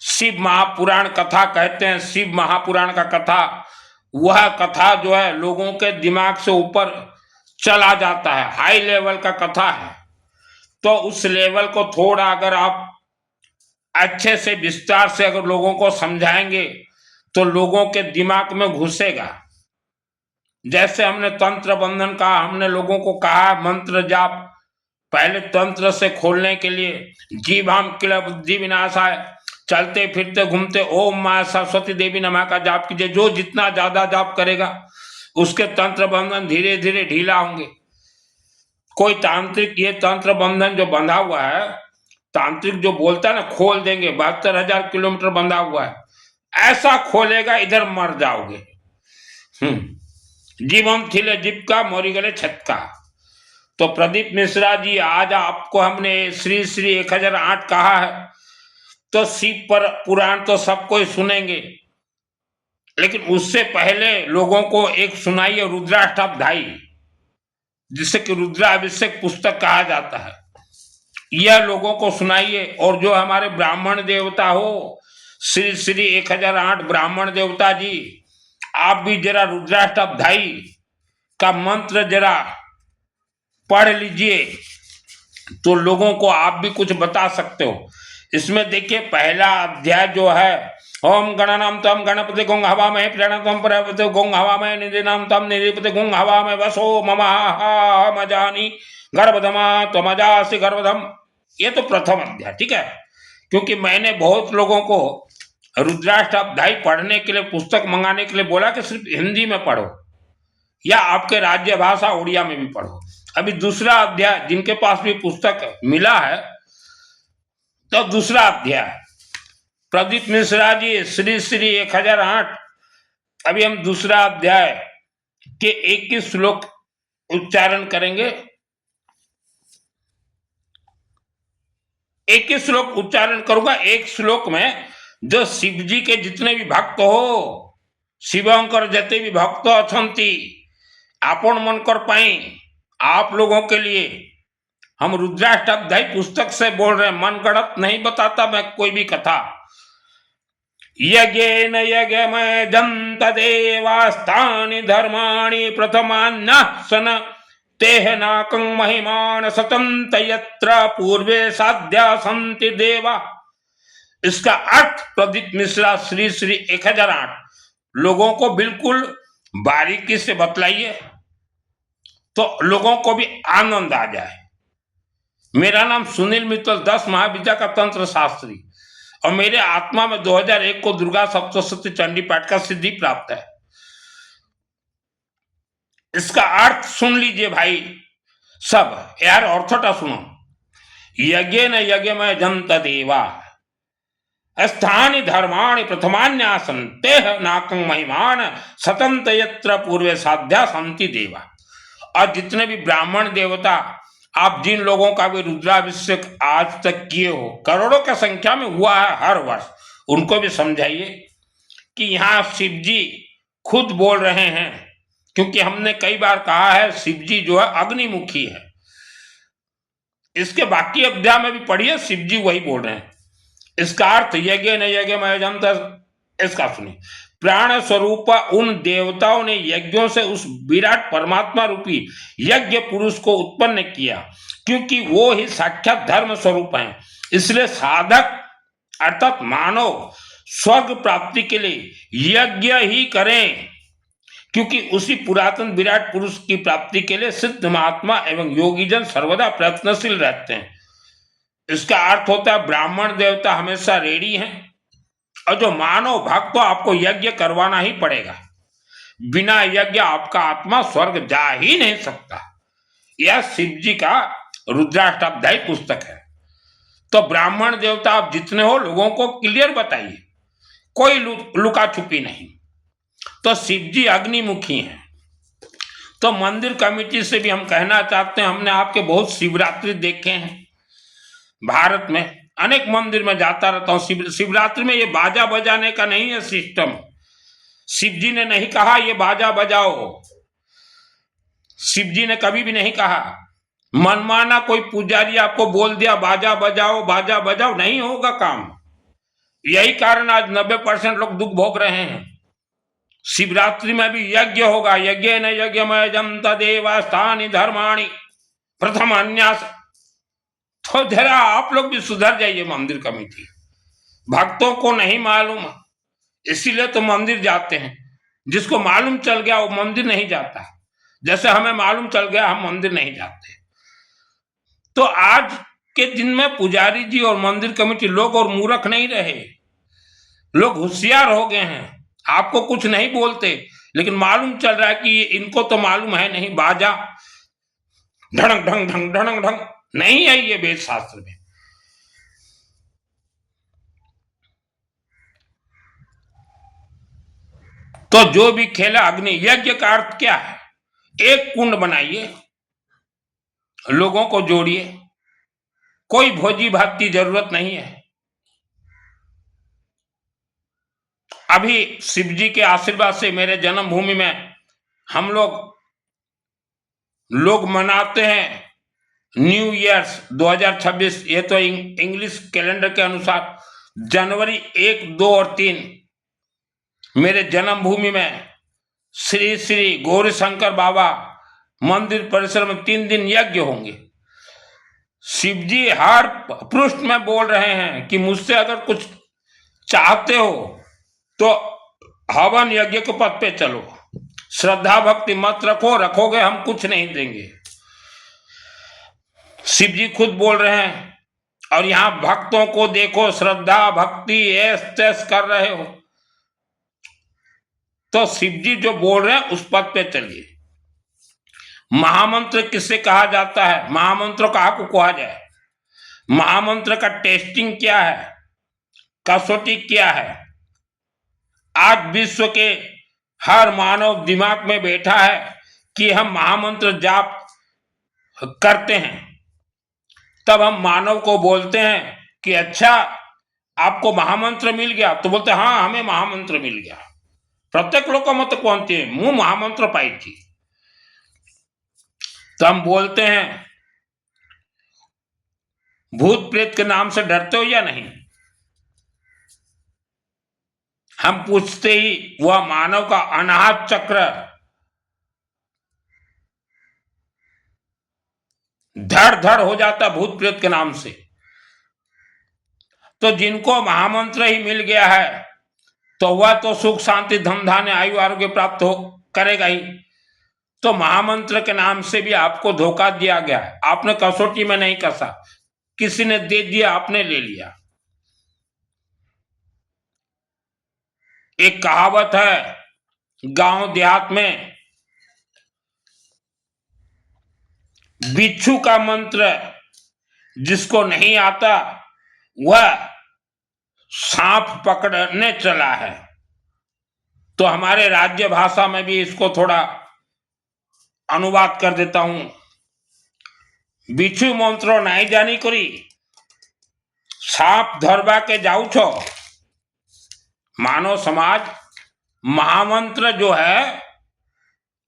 शिव महापुराण कथा कहते हैं, शिव महापुराण का कथा, वह कथा जो है लोगों के दिमाग से ऊपर चला जाता है, हाई लेवल का कथा है। तो उस लेवल को थोड़ा अगर आप अच्छे से विस्तार से अगर लोगों को समझाएंगे तो लोगों के दिमाग में घुसेगा। जैसे हमने तंत्र बंधन कहा, हमने लोगों को कहा मंत्र जाप, पहले तंत्र से खोलने के लिए जीवाम किल बुद्धि विनाशाय, चलते फिरते घूमते ओम मां सरस्वती देवी नमः का जाप कीजिए। जो जितना ज्यादा जाप करेगा उसके तंत्र बंधन धीरे धीरे ढीला होंगे। कोई तांत्रिक ये तंत्र बंधन जो बंधा हुआ है, तांत्रिक जो बोलता है ना खोल देंगे, 72,000 किलोमीटर बंधा हुआ है, ऐसा खोलेगा इधर मर जाओगे। जीवम थिले जीप का मोरी गले छत का। तो प्रदीप मिश्रा जी, आज आपको हमने श्री श्री 1008 कहा है, तो शिव पर पुराण तो सब कोई सुनेंगे, लेकिन उससे पहले लोगों को एक सुनाइए रुद्राष्टाध्यायी, जिसे कि रुद्राभिषेक पुस्तक कहा जाता है, यह लोगों को सुनाइए। और जो हमारे ब्राह्मण देवता हो, श्री श्री 1008 ब्राह्मण देवता जी, आप भी जरा रुद्राष्टाध्यायी का मंत्र जरा पढ़ लीजिए, तो लोगों को आप भी कुछ बता सकते हो। इसमें देखिए पहला अध्याय जो है, ओम गणनाम तम गणपति गुंग हवा में प्रणतम प्रपति गुंग हवा में निधिनाम तम निधिपति गुंग हवा में वसो ममा मजानी गर्भधमा त्वमजासि गर्भधम। ये तो प्रथम अध्याय, ठीक है। क्योंकि मैंने बहुत लोगों को रुद्राष्टाध्यायी पढ़ने के लिए पुस्तक मंगाने के लिए बोला कि सिर्फ हिंदी में पढ़ो या आपके राज्य भाषा उड़िया में भी पढ़ो। अभी दूसरा अध्याय, जिनके पास भी पुस्तक मिला है, तो दूसरा अध्याय प्रदीप मिश्रा जी श्री श्री 1008, अभी हम दूसरा अध्याय के 21 श्लोक उच्चारण करेंगे। 21 श्लोक उच्चारण करूंगा। एक श्लोक में जो शिव जी के जितने भी भक्त हो, शिवंकर जते भी भक्त अछंती, आपण मनकर पाई, आप लोगों के लिए हम रुद्राष्टाध्यायी पुस्तक से बोल रहे हैं, मनगढ़ंत नहीं बताता मैं कोई भी कथा। यज्ञेन यज्ञमय जंत देवास्तानि धर्माणि प्रथमान्यः सन तेह नाकं महिमान सतंत यत्र पूर्वे साध्या संति देवा। इसका अर्थ प्रदीप मिश्रा श्री श्री 1008 लोगों को बिल्कुल बारीकी से बतलाइए, तो लोगों को भी आनंद आ जाए। मेरा नाम सुनील मित्तल, 10 महाविद्या का तंत्र शास्त्री, और मेरे आत्मा में 2001 को दुर्गा सप्तशती चंडी पाठ का सिद्धि प्राप्त है। इसका अर्थ सुन लीजिए भाई सब, यार ऑर्थोटा सुनो। यज्ञ न यज्ञ में जंत देवा स्थानि धर्माणि प्रथमान्यासन तेह नाकं महिमान सतंत यत्र पूर्वे साध्या संति देवा। और जितने भी ब्राह्मण देवता, आप जिन लोगों का भी रुद्राभिषेक आज तक किए हो, करोड़ों की संख्या में हुआ है हर वर्ष, उनको भी समझाइए कि यहाँ शिव जी खुद बोल रहे हैं। क्योंकि हमने कई बार कहा है शिव जी जो है अग्निमुखी है। इसके बाकी अध्याय में भी पढ़िए, शिव जी वही बोल रहे हैं। इसका अर्थ यज्ञ न यज्ञ में जंत, इसका सुनिए। प्राण स्वरूप उन देवताओं ने यज्ञों से उस विराट परमात्मा रूपी यज्ञ पुरुष को उत्पन्न किया, क्योंकि वो ही साक्षात धर्म स्वरूप हैं। इसलिए साधक अर्थात मानव स्वर्ग प्राप्ति के लिए यज्ञ ही करें, क्योंकि उसी पुरातन विराट पुरुष की प्राप्ति के लिए सिद्ध महात्मा एवं योगीजन सर्वदा प्रयत्नशील रहते हैं। इसका अर्थ होता है ब्राह्मण देवता हमेशा रेडी हैं, और जो मानव भक्त, तो आपको यज्ञ करवाना ही पड़ेगा। बिना यज्ञ आपका आत्मा स्वर्ग जा ही नहीं सकता। यह शिव जी का रुद्राष्टाध्यायी पुस्तक है। तो ब्राह्मण देवता आप जितने हो, लोगों को क्लियर बताइए, कोई लुका छुपी नहीं। तो शिव जी अग्निमुखी हैं। तो मंदिर कमेटी से भी हम कहना चाहते हैं, हमने आपके बहुत शिवरात्रि देखे हैं भारत में, अनेक मंदिर में जाता रहता हूँ। शिवरात्रि में ये बाजा बजाने का नहीं है सिस्टम। शिव जी ने नहीं कहा ये बाजा बजाओ, शिव जी ने कभी भी नहीं कहा। मनमाना कोई पुजारी आपको बोल दिया बाजा बजाओ, नहीं होगा काम। यही कारण आज 90% लोग दुख भोग रहे हैं। शिवरात्रि में भी यज्ञ होगा। यज्ञ न यज्ञ में जंत देवा स्थानि धर्माणि प्रथम अन्यास। तो जरा आप लोग भी सुधर जाइए। मंदिर कमेटी भक्तों को नहीं मालूम, इसीलिए तो मंदिर जाते हैं। जिसको मालूम चल गया वो मंदिर नहीं जाता। जैसे हमें मालूम चल गया हम मंदिर नहीं जाते। तो आज के दिन में पुजारी जी और मंदिर कमेटी लोग और मूर्ख नहीं रहे, लोग होशियार हो गए हैं। आपको कुछ नहीं बोलते, लेकिन मालूम चल रहा है कि इनको तो मालूम है नहीं, बाजा ढंग ढंग ढंग ढंग ढंग नहीं है ये वेद शास्त्र में। तो जो भी खेला अग्नि यज्ञ का अर्थ क्या है? एक कुंड बनाइए, लोगों को जोड़िए, कोई भोजी भात की जरूरत नहीं है। अभी शिव जी के आशीर्वाद से मेरे जन्मभूमि में हम लोग मनाते हैं न्यू ईयर्स 2026। ये तो इंग्लिश कैलेंडर के अनुसार जनवरी 1, 2 और 3 मेरे जन्मभूमि में श्री श्री गौरीशंकर बाबा मंदिर परिसर में 3 दिन यज्ञ होंगे। शिव जी हर पृष्ठ में बोल रहे हैं कि मुझसे अगर कुछ चाहते हो तो हवन यज्ञ के पथ पे चलो, श्रद्धा भक्ति मत रखो, रखोगे हम कुछ नहीं देंगे। शिव जी खुद बोल रहे हैं। और यहां भक्तों को देखो, श्रद्धा भक्ति ऐस तैस कर रहे हो। तो शिव जी जो बोल रहे हैं उस पथ पे चलिए। महामंत्र किससे कहा जाता है? महामंत्र कहा को कहा जाए? महामंत्र का टेस्टिंग क्या है, कसौटी क्या है? आज विश्व के हर मानव दिमाग में बैठा है कि हम महामंत्र जाप करते हैं, तब हम मानव को बोलते हैं कि अच्छा आपको महामंत्र मिल गया, तो बोलते हाँ हमें महामंत्र मिल गया। प्रत्येक लोग का मत कौनते हैं मुंह महामंत्र पाई थी। तो हम बोलते हैं भूत प्रेत के नाम से डरते हो या नहीं? हम पूछते ही वह मानव का अनाहत चक्र धड़ धड़ हो जाता भूत प्रेत के नाम से। तो जिनको महामंत्र ही मिल गया है तो वह तो सुख शांति धन धान्य आयु आरोग्य प्राप्त हो करेगा ही। तो महामंत्र के नाम से भी आपको धोखा दिया गया है। आपने कसौटी में नहीं कसा, किसी ने दे दिया, आपने ले लिया। एक कहावत है गांव देहात में, बिच्छू का मंत्र जिसको नहीं आता वह सांप पकड़ने चला है। तो हमारे राज्य भाषा में भी इसको थोड़ा अनुवाद कर देता हूं। बिच्छू मंत्र नहीं जानी करी, सांप धरबा के जाऊ छो। मानव समाज महामंत्र जो है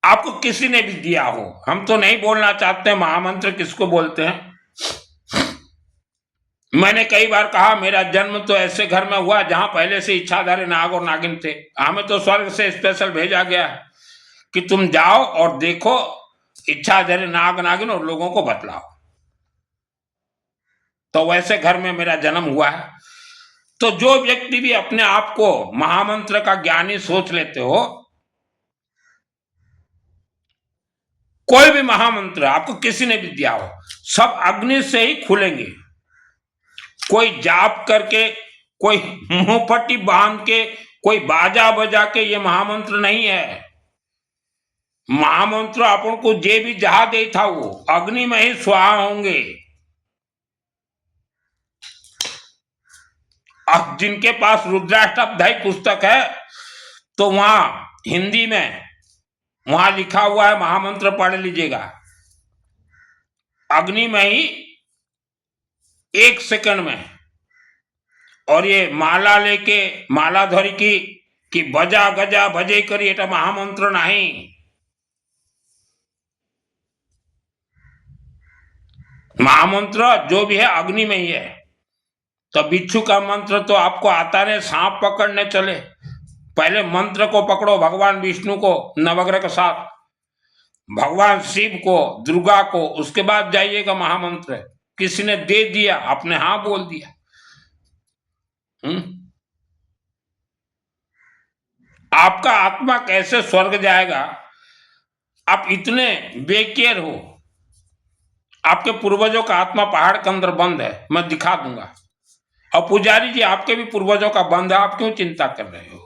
आपको किसी ने भी दिया हो, हम तो नहीं बोलना चाहते महामंत्र किसको बोलते हैं। मैंने कई बार कहा मेरा जन्म तो ऐसे घर में हुआ जहां पहले से इच्छाधारी नाग और नागिन थे। हमें तो स्वर्ग से स्पेशल भेजा गया है कि तुम जाओ और देखो इच्छाधारी नाग नागिन और लोगों को बतलाओ। तो वैसे घर में मेरा जन्म हुआ है। तो जो व्यक्ति भी अपने आप को महामंत्र का ज्ञानी सोच लेते हो, कोई भी महामंत्र आपको किसी ने भी दिया हो, सब अग्नि से ही खुलेंगे। कोई जाप करके, कोई मुंहपट्टी बांध के, कोई बाजा बजा के ये महामंत्र नहीं है। महामंत्र अपन को जे भी जहा दे था वो अग्नि में ही स्वाहा होंगे। अब जिनके पास रुद्राष्टक पुस्तक है तो वहां हिंदी में वहां लिखा हुआ है महामंत्र पढ़ लीजिएगा। अग्नि में ही 1 सेकंड में। और ये माला लेके मालाधरी की कि बजा गजा भजे करी एटा महामंत्र नहीं। महामंत्र जो भी है अग्नि में ही है। तो बिच्छू का मंत्र तो आपको आता नहीं, सांप पकड़ने चले। पहले मंत्र को पकड़ो, भगवान विष्णु को नवग्रह के साथ, भगवान शिव को, दुर्गा को, उसके बाद जाइएगा महामंत्र। किसी ने दे दिया, आपने हाँ बोल दिया। आपका आत्मा कैसे स्वर्ग जाएगा? आप इतने बेकेयर हो। आपके पूर्वजों का आत्मा पहाड़ के अंदर बंद है, मैं दिखा दूंगा। और पुजारी जी आपके भी पूर्वजों का बंद है, आप क्यों चिंता कर रहे हो?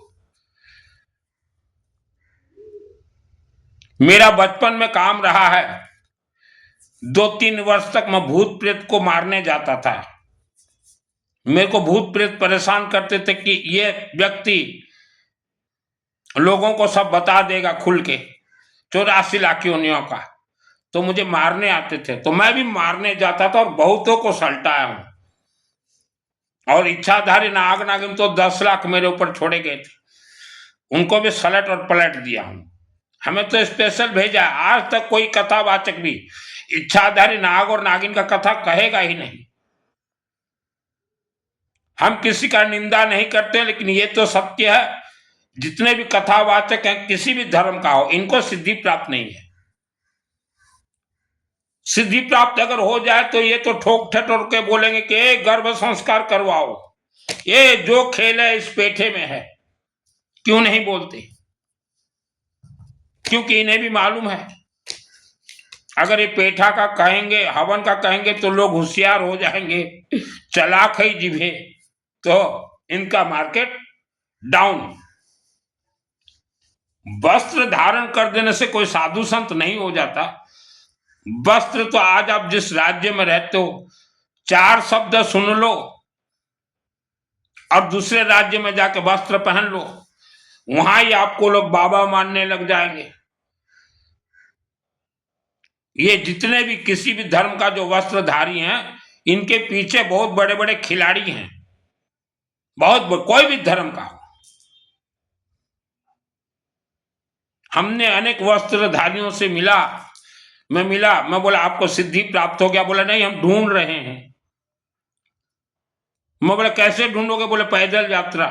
मेरा बचपन में काम रहा है, 2-3 वर्ष तक मैं भूत प्रेत को मारने जाता था। मेरे को भूत प्रेत परेशान करते थे कि ये व्यक्ति लोगों को सब बता देगा खुल के 84 लाख योनियों का, तो मुझे मारने आते थे। तो मैं भी मारने जाता था और बहुतों को सल्टाया हूं। और इच्छाधारी नाग नागिन तो 10 लाख मेरे ऊपर छोड़े गए थे, उनको भी सलट और पलट दिया हूं। हमें तो स्पेशल भेजा, आज तक कोई कथावाचक भी इच्छाधारी नाग और नागिन का कथा कहेगा ही नहीं। हम किसी का निंदा नहीं करते, लेकिन ये तो सत्य है, जितने भी कथावाचक हैं किसी भी धर्म का हो, इनको सिद्धि प्राप्त नहीं है। सिद्धि प्राप्त अगर हो जाए तो ये तो ठोक ठटोर के बोलेंगे कि गर्भ संस्कार करवाओ, ये जो खेल है इस पेठे में है। क्यों नहीं बोलते? क्योंकि इन्हें भी मालूम है, अगर ये पेठा का कहेंगे, हवन का कहेंगे तो लोग होशियार हो जाएंगे, चालाक है जिभे, तो इनका मार्केट डाउन। वस्त्र धारण कर देने से कोई साधु संत नहीं हो जाता। वस्त्र तो आज आप जिस राज्य में रहते हो, 4 शब्द सुन लो और दूसरे राज्य में जाके वस्त्र पहन लो, वहां ही आपको लोग बाबा मानने लग जाएंगे। ये जितने भी किसी भी धर्म का जो वस्त्रधारी हैं, इनके पीछे बहुत बड़े बड़े खिलाड़ी हैं, कोई भी धर्म का हो। हमने अनेक वस्त्रधारियों से मैं बोला आपको सिद्धि प्राप्त हो गया? बोला नहीं, हम ढूंढ रहे हैं। मैं बोला कैसे ढूंढोगे? बोले पैदल यात्रा।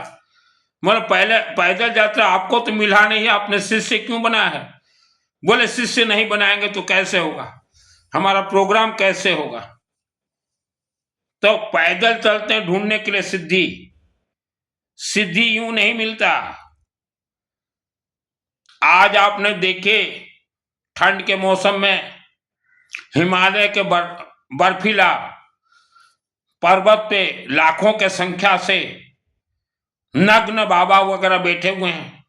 बोले पहले पैदल यात्रा आपको तो मिला नहीं है, आपने शिष्य क्यों बनाया है? बोले शिष्य नहीं बनाएंगे तो कैसे होगा, हमारा प्रोग्राम कैसे होगा? तो पैदल चलते हैं ढूंढने के लिए सिद्धि। सिद्धि यूं नहीं मिलता। आज आपने देखे ठंड के मौसम में हिमालय के बर्फीला पर्वत पे लाखों के संख्या से नग्न बाबा वगैरह बैठे हुए हैं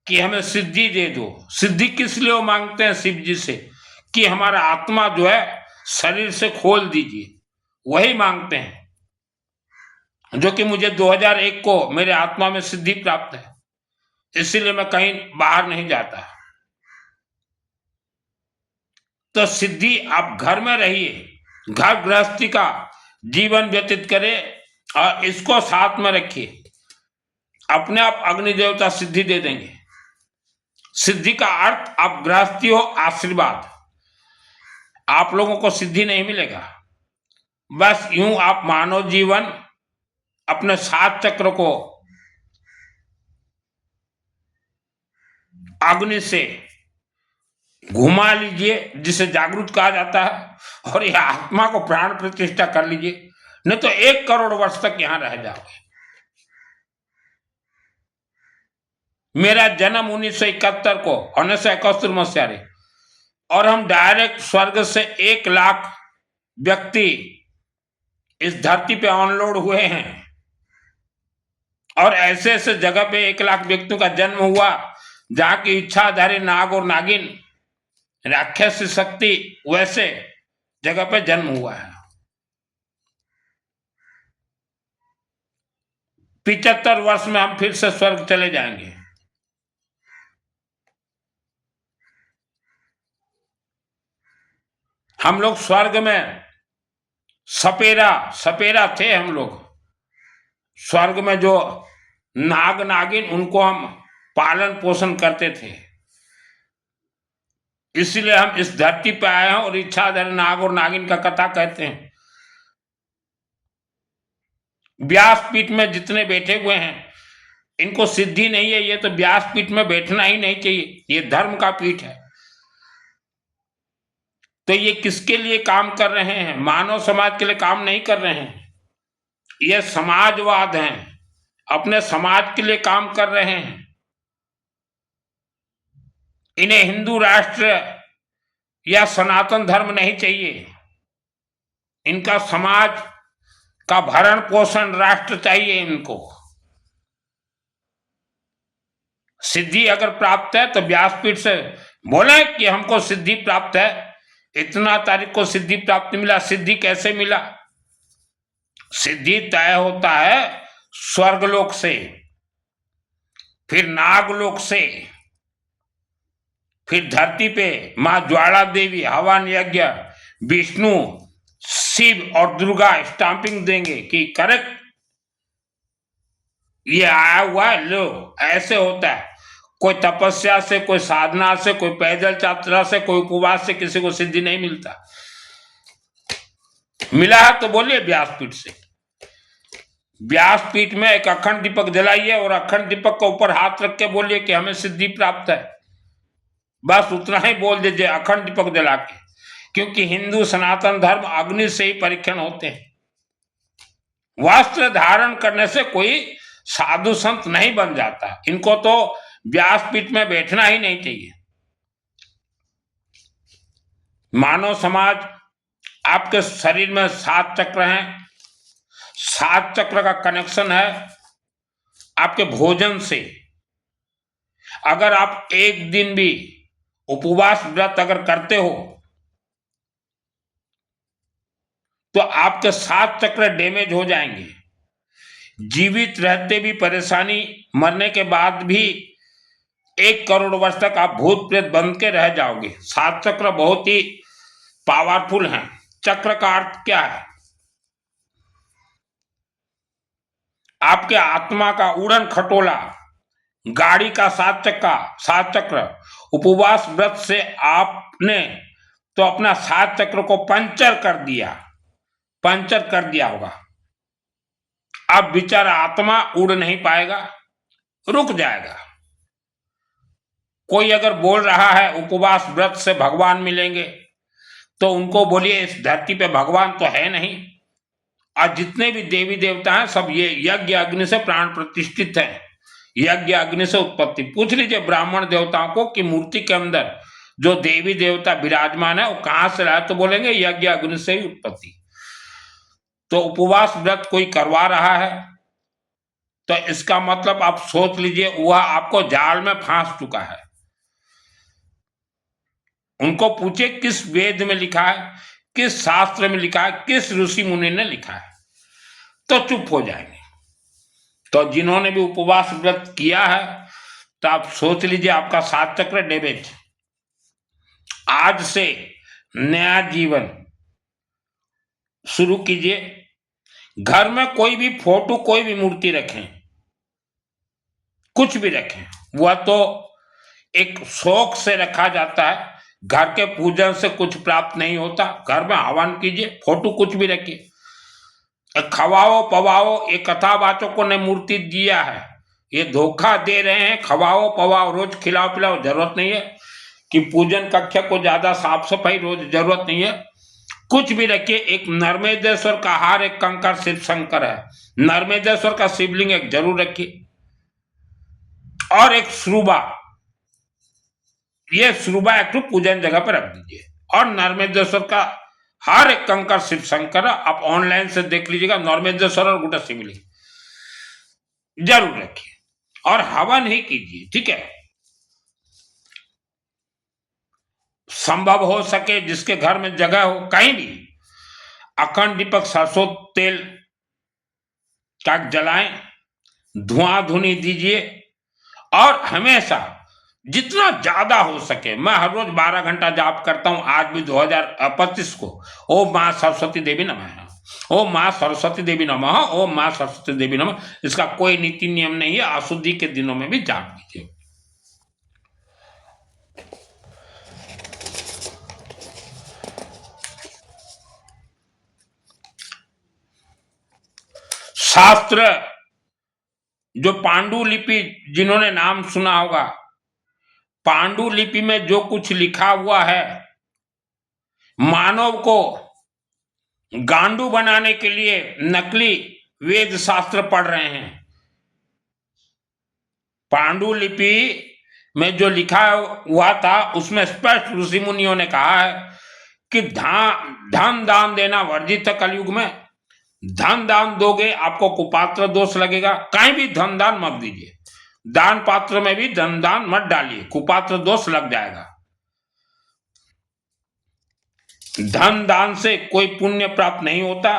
कि हमें सिद्धि दे दो। सिद्धि किस लिए वो मांगते हैं शिव जी से? कि हमारा आत्मा जो है शरीर से खोल दीजिए, वही मांगते हैं। जो कि मुझे 2001 को मेरे आत्मा में सिद्धि प्राप्त है, इसीलिए मैं कहीं बाहर नहीं जाता। तो सिद्धि आप घर में रहिए, घर गृहस्थी का जीवन व्यतीत करें और इसको साथ में रखिए, अपने आप अग्नि देवता सिद्धि दे देंगे। सिद्धि का अर्थ आप गृहस्थी हो, आशीर्वाद। आप लोगों को सिद्धि नहीं मिलेगा, बस यूं आप मानव जीवन अपने 7 चक्र को अग्नि से घुमा लीजिए, जिसे जागृत कहा जाता है, और यह आत्मा को प्राण प्रतिष्ठा कर लीजिए, नहीं तो 1 करोड़ वर्ष तक यहां रह जाओगे। मेरा जन्म 1971 को, 1971 मसीहा, और हम डायरेक्ट स्वर्ग से 1 लाख व्यक्ति इस धरती पे ऑनलोड हुए हैं। और ऐसे ऐसे जगह पे 1 लाख व्यक्तियों का जन्म हुआ जहां की इच्छाधारी नाग और नागिन राक्षस शक्ति वैसे जगह पे जन्म हुआ है। 75 वर्ष में हम फिर से स्वर्ग चले जाएंगे। हम लोग स्वर्ग में सपेरा थे। हम लोग स्वर्ग में जो नाग नागिन, उनको हम पालन पोषण करते थे, इसलिए हम इस धरती पे आए हैं और इच्छाधारी नाग और नागिन का कथा कहते हैं। व्यासपीठ में जितने बैठे हुए हैं, इनको सिद्धि नहीं है, ये तो व्यासपीठ में बैठना ही नहीं चाहिए, ये धर्म का पीठ है। तो ये किसके लिए काम कर रहे हैं? मानव समाज के लिए काम नहीं कर रहे हैं, ये समाजवाद हैं, अपने समाज के लिए काम कर रहे हैं। इन्हें हिंदू राष्ट्र या सनातन धर्म नहीं चाहिए, इनका समाज का भरण पोषण राष्ट्र चाहिए इनको। सिद्धि अगर प्राप्त है तो व्यासपीठ से बोले कि हमको सिद्धि प्राप्त है, इतना तारीख को सिद्धि प्राप्त मिला। सिद्धि कैसे मिला? सिद्धि तय होता है स्वर्गलोक से, फिर नागलोक से, फिर धरती पे मां ज्वाला देवी हवन यज्ञ, विष्णु, शिव और दुर्गा स्टाम्पिंग देंगे कि करेक्ट ये आया हुआ है, लो। ऐसे होता है। कोई तपस्या से, कोई साधना से, कोई पैदल यात्रा से, कोई उपवास से किसी को सिद्धि नहीं मिलता। मिला है तो बोलिए व्यासपीठ से। व्यासपीठ में एक अखंड दीपक जलाइए और अखंड दीपक के ऊपर हाथ रख के बोलिए कि हमें सिद्धि प्राप्त है। बस उतना ही बोल दीजिए अखंड दीपक जला के, क्योंकि हिंदू सनातन धर्म अग्नि से ही परीक्षण होते हैं। वस्त्र धारण करने से कोई साधु संत नहीं बन जाता। इनको तो व्यासपीठ में बैठना ही नहीं चाहिए। मानव समाज, आपके शरीर में 7 चक्र हैं। 7 चक्र का कनेक्शन है आपके भोजन से। अगर आप एक दिन भी उपवास व्रत अगर करते हो तो आपके 7 चक्र डैमेज हो जाएंगे। जीवित रहते भी परेशानी, मरने के बाद भी 1 करोड़ वर्ष तक आप भूत प्रेत बन के रह जाओगे। 7 चक्र बहुत ही पावरफुल हैं। चक्र का अर्थ क्या है? आपके आत्मा का उड़न खटोला, गाड़ी का 7 चक्का, 7 चक्र। उपवास व्रत से आपने तो अपना 7 चक्र को पंचर कर दिया होगा। अब बेचारा आत्मा उड़ नहीं पाएगा, रुक जाएगा। कोई अगर बोल रहा है उपवास व्रत से भगवान मिलेंगे, तो उनको बोलिए इस धरती पे भगवान तो है नहीं। और जितने भी देवी देवता हैं सब ये यज्ञ अग्नि से प्राण प्रतिष्ठित हैं। यज्ञ अग्नि से उत्पत्ति। पूछ लीजिए ब्राह्मण देवताओं को कि मूर्ति के अंदर जो देवी देवता विराजमान है वो कहां से लाए, तो बोलेंगे यज्ञ अग्नि से ही उत्पत्ति। तो उपवास व्रत कोई करवा रहा है तो इसका मतलब आप सोच लीजिए वह आपको जाल में फांस चुका है। उनको पूछे किस वेद में लिखा है, किस शास्त्र में लिखा है, किस ऋषि मुनि ने लिखा है, तो चुप हो जाएंगे। तो जिन्होंने भी उपवास व्रत किया है तो आप सोच लीजिए आपका 7 चक्र डैमेज। आज से नया जीवन शुरू कीजिए। घर में कोई भी फोटो, कोई भी मूर्ति रखें, कुछ भी रखें, वह तो एक शौक से रखा जाता है। घर के पूजन से कुछ प्राप्त नहीं होता। घर में हवन कीजिए, फोटो कुछ भी रखिए। खवाओ पवाओ, ये कथावाचकों ने मूर्ति दिया है, ये धोखा दे रहे हैं। खवाओ पवाओ, रोज खिलाओ पिलाओ, जरूरत नहीं है कि पूजन कक्ष को ज्यादा साफ सफाई रोज जरूरत नहीं है। कुछ भी रखिए। एक नर्मदेश्वर का हार, एक कंकर शिव शंकर है। नर्मदेश्वर का शिवलिंग एक जरूर रखिए और एक श्रुबा, ये श्रुबा एक तो पूजन जगह पर रख दीजिए। और नर्मदेश्वर का हर एक कंकर शिव शंकर, आप ऑनलाइन से देख लीजिएगा, नर्मदेश्वर और गुटा शिवलिंग जरूर रखिए और हवन ही कीजिए। ठीक है, संभव हो सके जिसके घर में जगह हो, कहीं भी अखंड दीपक सरसों तेल का जलाएं, धुआं धुनी दीजिए। और हमेशा जितना ज्यादा हो सके, मैं हर रोज 12 घंटा जाप करता हूं। आज भी 2025 को ओम मां सरस्वती देवी नमः, ओम मां सरस्वती देवी नमः, ओम मां सरस्वती देवी नमः। इसका कोई नीति नियम नहीं है। अशुद्धि के दिनों में भी जाप कीजिए। शास्त्र, जो पांडुलिपि, जिन्होंने नाम सुना होगा, पांडुलिपि में जो कुछ लिखा हुआ है, मानव को गांडू बनाने के लिए नकली वेद शास्त्र पढ़ रहे हैं। पांडुलिपि में जो लिखा हुआ था उसमें स्पष्ट ऋषि मुनियों ने कहा है कि धन दान देना वर्जित है कलयुग में। धन दान दोगे आपको कुपात्र दोष लगेगा, कहीं भी धन दान मत दीजिए। दान पात्र में भी धन दान मत डालिए, कुपात्र दोष लग जाएगा। धन दान से कोई पुण्य प्राप्त नहीं होता।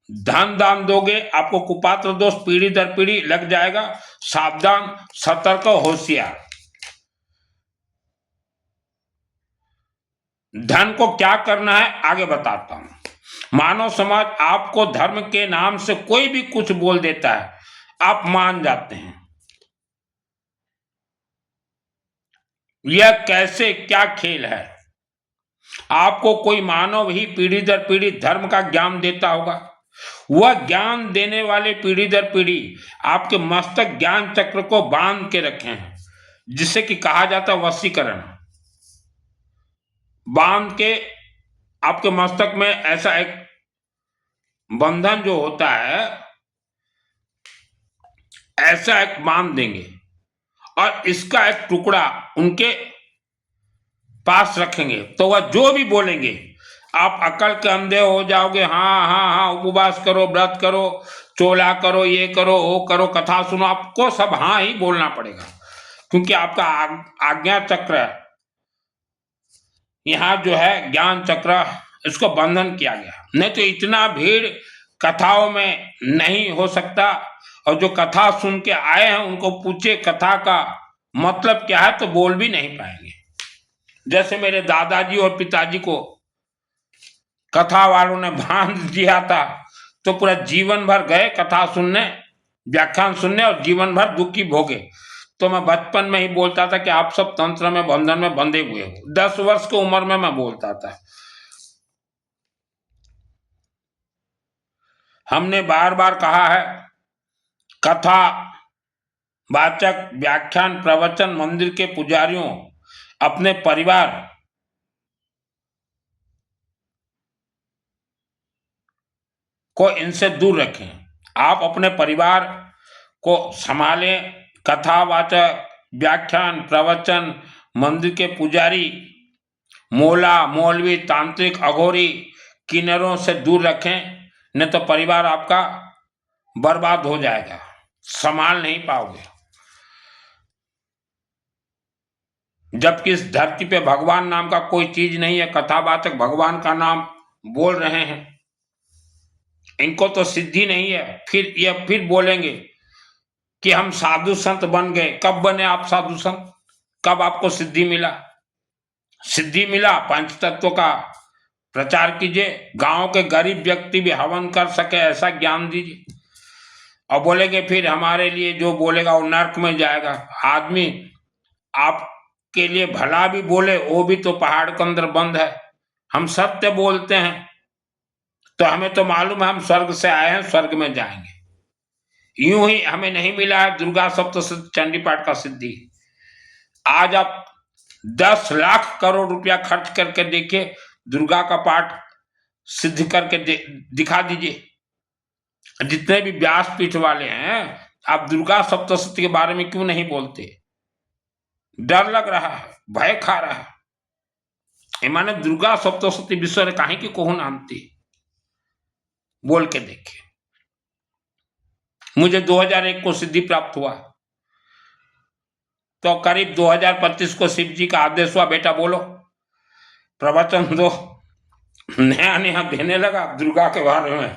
धन दान दोगे आपको कुपात्र दोष पीढ़ी दर पीढ़ी लग जाएगा। सावधान, सतर्क, होशियार। धन को क्या करना है आगे बताता हूं। मानव समाज आपको धर्म के नाम से कोई भी कुछ बोल देता है, आप मान जाते हैं। यह कैसे, क्या खेल है? आपको कोई मानव ही पीढ़ी दर पीढ़ी धर्म का ज्ञान देता होगा। वह ज्ञान देने वाले पीढ़ी दर पीढ़ी आपके मस्तक ज्ञान चक्र को बांध के रखे हैं, जिसे कि कहा जाता है वशीकरण। बांध के आपके मस्तक में ऐसा एक बंधन जो होता है, ऐसा एक बांध देंगे और इसका एक टुकड़ा उनके पास रखेंगे, तो वह जो भी बोलेंगे आप अकल के अंधे हो जाओगे। हाँ हाँ हाँ, उपवास करो, व्रत करो, चोला करो, ये करो, वो करो, कथा सुनो, आपको सब हाँ ही बोलना पड़ेगा, क्योंकि आपका आज्ञा चक्र यहाँ जो है ज्ञान चक्र, इसको बंधन किया गया। नहीं तो इतना भीड़ कथाओं में नहीं हो सकता। और जो कथा सुन के आए हैं उनको पूछे कथा का मतलब क्या है, तो बोल भी नहीं पाएंगे। जैसे मेरे दादाजी और पिताजी को कथा वालों ने बांध दिया था, तो पूरा जीवन भर गए कथा सुनने, व्याख्यान सुनने, और जीवन भर दुखी भोगे। तो मैं बचपन में ही बोलता था कि आप सब तंत्र में बंधन में बंधे हुए हो। 10 वर्ष की उम्र में मैं बोलता था। हमने बार बार कहा है, कथा वाचक, व्याख्यान, प्रवचन, मंदिर के पुजारियों अपने परिवार को इनसे दूर रखें। आप अपने परिवार को संभालें। कथा वाचक, व्याख्यान, प्रवचन, मंदिर के पुजारी, मोला, मौलवी, तांत्रिक, अघोरी, किन्नरों से दूर रखें, नहीं तो परिवार आपका बर्बाद हो जाएगा, संभाल नहीं पाओगे। जबकि इस धरती पे भगवान नाम का कोई चीज नहीं है। कथावाचक भगवान का नाम बोल रहे हैं, इनको तो सिद्धि नहीं है। फिर बोलेंगे कि हम साधु संत बन गए। कब बने आप साधु संत? कब आपको सिद्धि मिला? सिद्धि मिला, पंच तत्व का प्रचार कीजिए, गांव के गरीब व्यक्ति भी हवन कर सके ऐसा ज्ञान दीजिए। और बोलेंगे फिर हमारे लिए जो बोलेगा वो नर्क में जाएगा। आदमी आपके लिए भला भी बोले, वो भी तो पहाड़ के अंदर बंद है। हम सत्य बोलते हैं तो हमें तो मालूम है हम स्वर्ग से आए हैं, स्वर्ग में जाएंगे। यूं ही हमें नहीं मिला है दुर्गा सप्तशती चंडी पाठ का सिद्धि। आज आप 10 लाख करोड़ रुपया खर्च करके देखिए, दुर्गा का पाठ सिद्ध करके दिखा दीजिए। जितने भी व्यासपीठ वाले हैं, आप दुर्गा सप्तशती के बारे में क्यों नहीं बोलते? डर लग रहा है, भय खा रहा है। माने दुर्गा सप्तशती विश्व काहे की कोहू नामती, बोल के देखिए। मुझे 2001 को सिद्धि प्राप्त हुआ, तो करीब 2025 को शिव जी का आदेश हुआ, बेटा बोलो, प्रवचन दो। नया नया देने लगा दुर्गा के बारे में।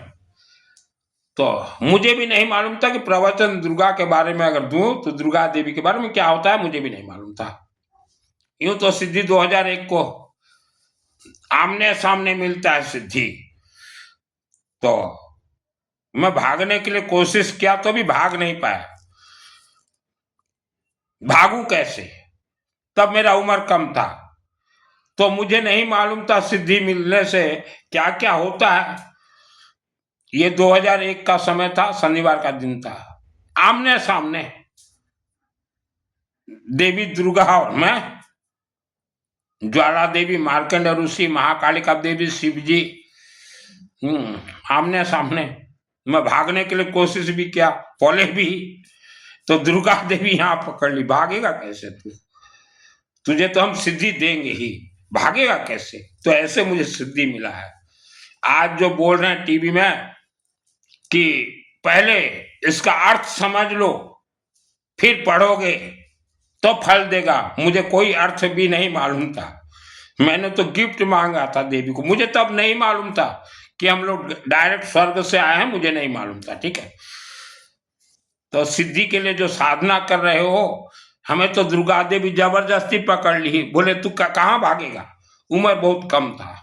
तो मुझे भी नहीं मालूम था कि प्रवचन दुर्गा के बारे में अगर दूं तो दुर्गा देवी के बारे में क्या होता है, मुझे भी नहीं मालूम था। यूं तो सिद्धि 2001 को आमने सामने मिलता है सिद्धि। तो मैं भागने के लिए कोशिश किया तो भी भाग नहीं पाया। भागू कैसे? तब मेरा उम्र कम था, तो मुझे नहीं मालूम था सिद्धि मिलने से क्या क्या होता है। ये 2001 का समय था, शनिवार का दिन था। आमने सामने देवी दुर्गा और मैं, ज्वाला देवी, मार्कंड ऋषि, महाकालिका देवी, शिव जी, आमने सामने। मैं भागने के लिए कोशिश भी किया, पहले भी, तो दुर्गा देवी यहां पकड़ ली। भागेगा कैसे तू? तुझे तो हम सिद्धि देंगे ही, भागेगा कैसे? तो ऐसे मुझे सिद्धि मिला है। आज जो बोल रहे हैं टीवी में कि पहले इसका अर्थ समझ लो फिर पढ़ोगे तो फल देगा, मुझे कोई अर्थ भी नहीं मालूम था। मैंने तो गिफ्ट मांगा था देवी को, मुझे तब नहीं मालूम था कि हम लोग डायरेक्ट स्वर्ग से आए हैं, मुझे नहीं मालूम था। ठीक है, तो सिद्धि के लिए जो साधना कर रहे हो, हमें तो दुर्गा देवी जबरदस्ती पकड़ ली, बोले तू कहाँ भागेगा। उम्र बहुत कम था,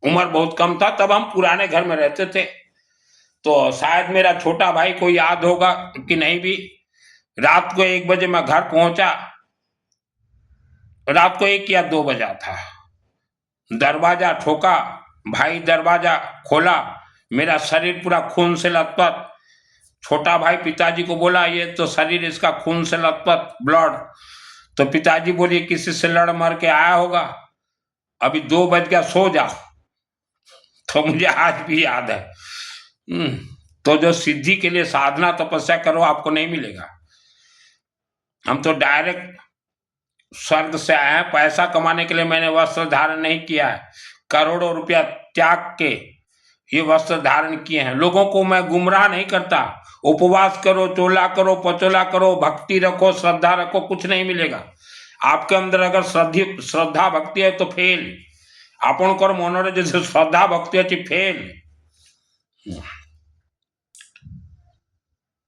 उम्र बहुत कम था, तब हम पुराने घर में रहते थे। तो शायद मेरा छोटा भाई को याद होगा कि नहीं भी, रात को 1 बजे मैं घर पहुंचा, रात को 1 या 2 बजा था। दरवाजा ठोका, भाई दरवाजा खोला, मेरा शरीर पूरा खून से लथपथ। छोटा भाई पिताजी को बोला ये तो शरीर इसका खून से लथपथ, ब्लड। तो पिताजी बोले किसी से लड़ मर के आया होगा, अभी 2 बज गया, सो जाओ। तो मुझे आज भी याद है। तो जो सिद्धि के लिए साधना तपस्या करो, आपको नहीं मिलेगा। हम तो डायरेक्ट स्वर्ग से आए हैं। पैसा कमाने के लिए मैंने वस्त्र धारण नहीं किया है, करोड़ों रुपया त्याग के ये वस्त्र धारण किए हैं। लोगों को मैं गुमराह नहीं करता। उपवास करो, चोला करो, पचोला करो, भक्ति रखो, श्रद्धा रखो, कुछ नहीं मिलेगा। आपके अंदर अगर श्रद्धा भक्ति है तो फेल आपणकर मनरे जो श्रद्धा भक्ति अच्छी फेल।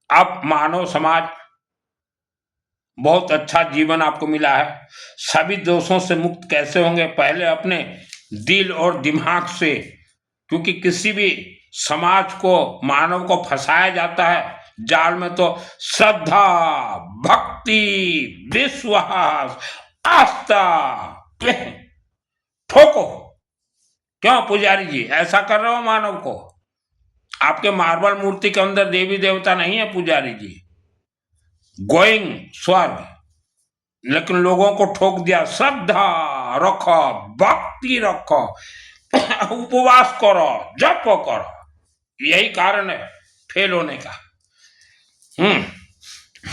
आप मानव समाज बहुत अच्छा जीवन आपको मिला है। सभी दोषों से मुक्त कैसे होंगे? पहले अपने दिल और दिमाग से, क्योंकि किसी भी समाज को, मानव को फंसाया जाता है जाल में, तो श्रद्धा, भक्ति, विश्वास, आस्था ठोको। क्यों पुजारी जी ऐसा कर रहे हो? मानव को, आपके मार्बल मूर्ति के अंदर देवी देवता नहीं है पुजारी जी, गोइंग स्वर्ग, लेकिन लोगों को ठोक दिया। श्रद्धा रखो, भक्ति रखो, उपवास करो, जप करो, यही कारण है फेल होने का।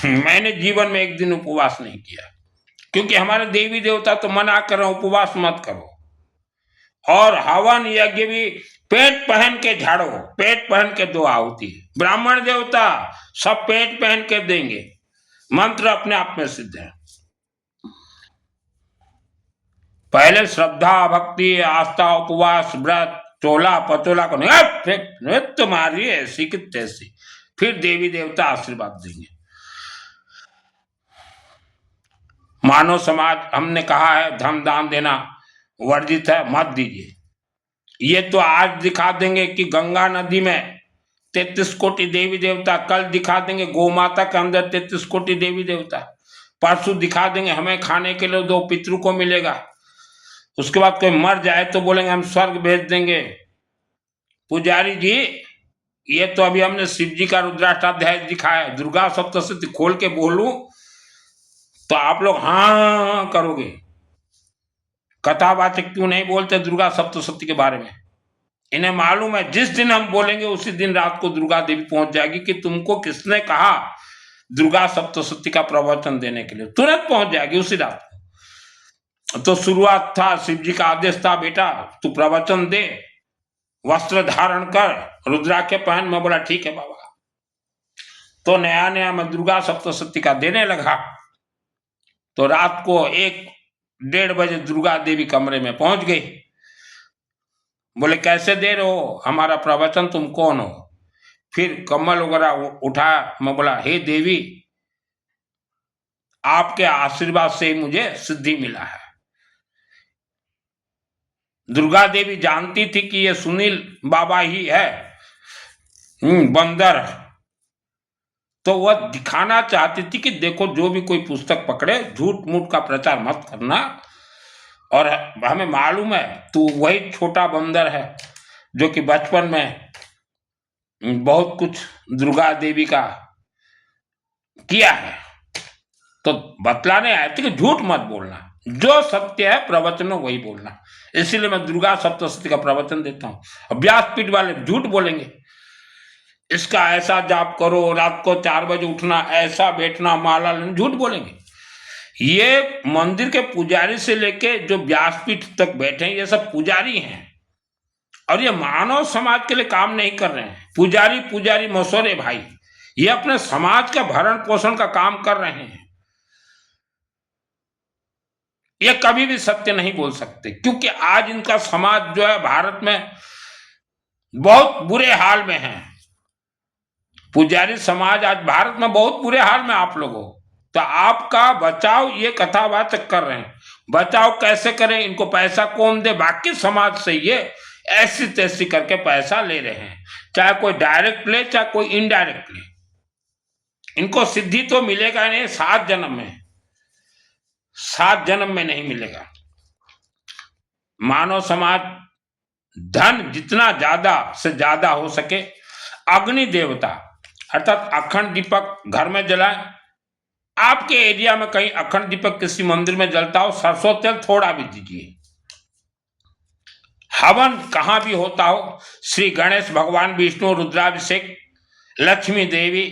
मैंने जीवन में एक दिन उपवास नहीं किया, क्योंकि हमारे देवी देवता तो मना कर रहे हैं उपवास मत करो। और हवन यज्ञ भी पेट पहन के झाड़ो, पेट पहन के दो आहुति। ब्राह्मण देवता सब पेट पहन के देंगे, मंत्र अपने आप में सिद्ध है। पहले श्रद्धा, भक्ति, आस्था, उपवास, व्रत, चोला पचोला को नृत्य मारी ऐसी कि तैसी, फिर देवी देवता आशीर्वाद देंगे। मानव समाज, हमने कहा है धर्म दान देना वर्जित है, मत दीजिए। ये तो आज दिखा देंगे कि गंगा नदी में 33 कोटि देवी देवता, कल दिखा देंगे गौ माता के अंदर 33 कोटि देवी देवता, परसों दिखा देंगे हमें खाने के लिए 2 पितरों को मिलेगा। उसके बाद कोई मर जाए तो बोलेंगे हम स्वर्ग भेज देंगे। पुजारी जी, ये तो अभी हमने शिव जी का रुद्राष्टाध्याय दिखाया है। दुर्गा सप्तशती खोल के बोलूं तो आप लोग हाँ करोगे। कथावाचक क्यों नहीं बोलते दुर्गा सप्तशती के बारे में? इन्हें मालूम है जिस दिन हम बोलेंगे उसी दिन रात को दुर्गा देवी पहुंच जाएगी कि तुमको किसने कहा दुर्गा सप्तशती का प्रवचन देने के लिए, तुरंत पहुंच जाएगी उसी रात को। तो शुरुआत था, शिव जी का आदेश था, बेटा तू प्रवचन दे, वस्त्र धारण कर, रुद्राक्ष पहन। मैं बोला ठीक है बाबा। तो नया नया मैं दुर्गा सप्तशती का देने लगा। तो रात को 1-1:30 बजे दुर्गा देवी कमरे में पहुंच गई। बोले कैसे दे रहे हो हमारा प्रवचन, तुम कौन हो? फिर कमल वगैरह उठाया। मैं बोला हे देवी, आपके आशीर्वाद से मुझे सिद्धि मिला है। दुर्गा देवी जानती थी कि ये सुनील बाबा ही है, बंदर। तो वह दिखाना चाहती थी कि देखो जो भी कोई पुस्तक पकड़े झूठ मूठ का प्रचार मत करना, और हमें मालूम है तू वही छोटा बंदर है जो कि बचपन में बहुत कुछ दुर्गा देवी का किया है। तो बतलाने आए थे कि झूठ मत बोलना, जो सत्य है प्रवचन में वही बोलना। इसीलिए मैं दुर्गा सप्तशती का प्रवचन देता हूँ। व्यासपीठ वाले झूठ बोलेंगे, इसका ऐसा जाप करो, रात को 4 बजे उठना, ऐसा बैठना, माला लेना, झूठ बोलेंगे। ये मंदिर के पुजारी से लेके जो व्यासपीठ तक बैठे हैं ये सब पुजारी हैं, और ये मानव समाज के लिए काम नहीं कर रहे हैं। पुजारी पुजारी मसोरे भाई, ये अपने समाज का भरण पोषण का काम कर रहे हैं। ये कभी भी सत्य नहीं बोल सकते, क्योंकि आज इनका समाज जो है भारत में बहुत बुरे हाल में है। पुजारी समाज आज भारत में बहुत बुरे हाल में आप लोगों, तो आपका बचाव ये कथावाचक कर रहे हैं। बचाव कैसे करें, इनको पैसा कौन दे, बाकी समाज से ये ऐसी तैसी करके पैसा ले रहे हैं, चाहे कोई डायरेक्ट ले चाहे कोई इनडायरेक्ट ले। इनको सिद्धि तो मिलेगा नहीं 7 जन्म में, 7 जन्म में नहीं मिलेगा। मानव समाज धन जितना ज्यादा से ज्यादा हो सके, अग्नि देवता अर्थात अखंड दीपक घर में जलाएं। आपके एरिया में कहीं अखंड दीपक किसी मंदिर में जलता हो, सरसों तेल थोड़ा भी दीजिए। हवन कहां भी होता हो, श्री गणेश भगवान, विष्णु, रुद्राभिषेक, लक्ष्मी देवी,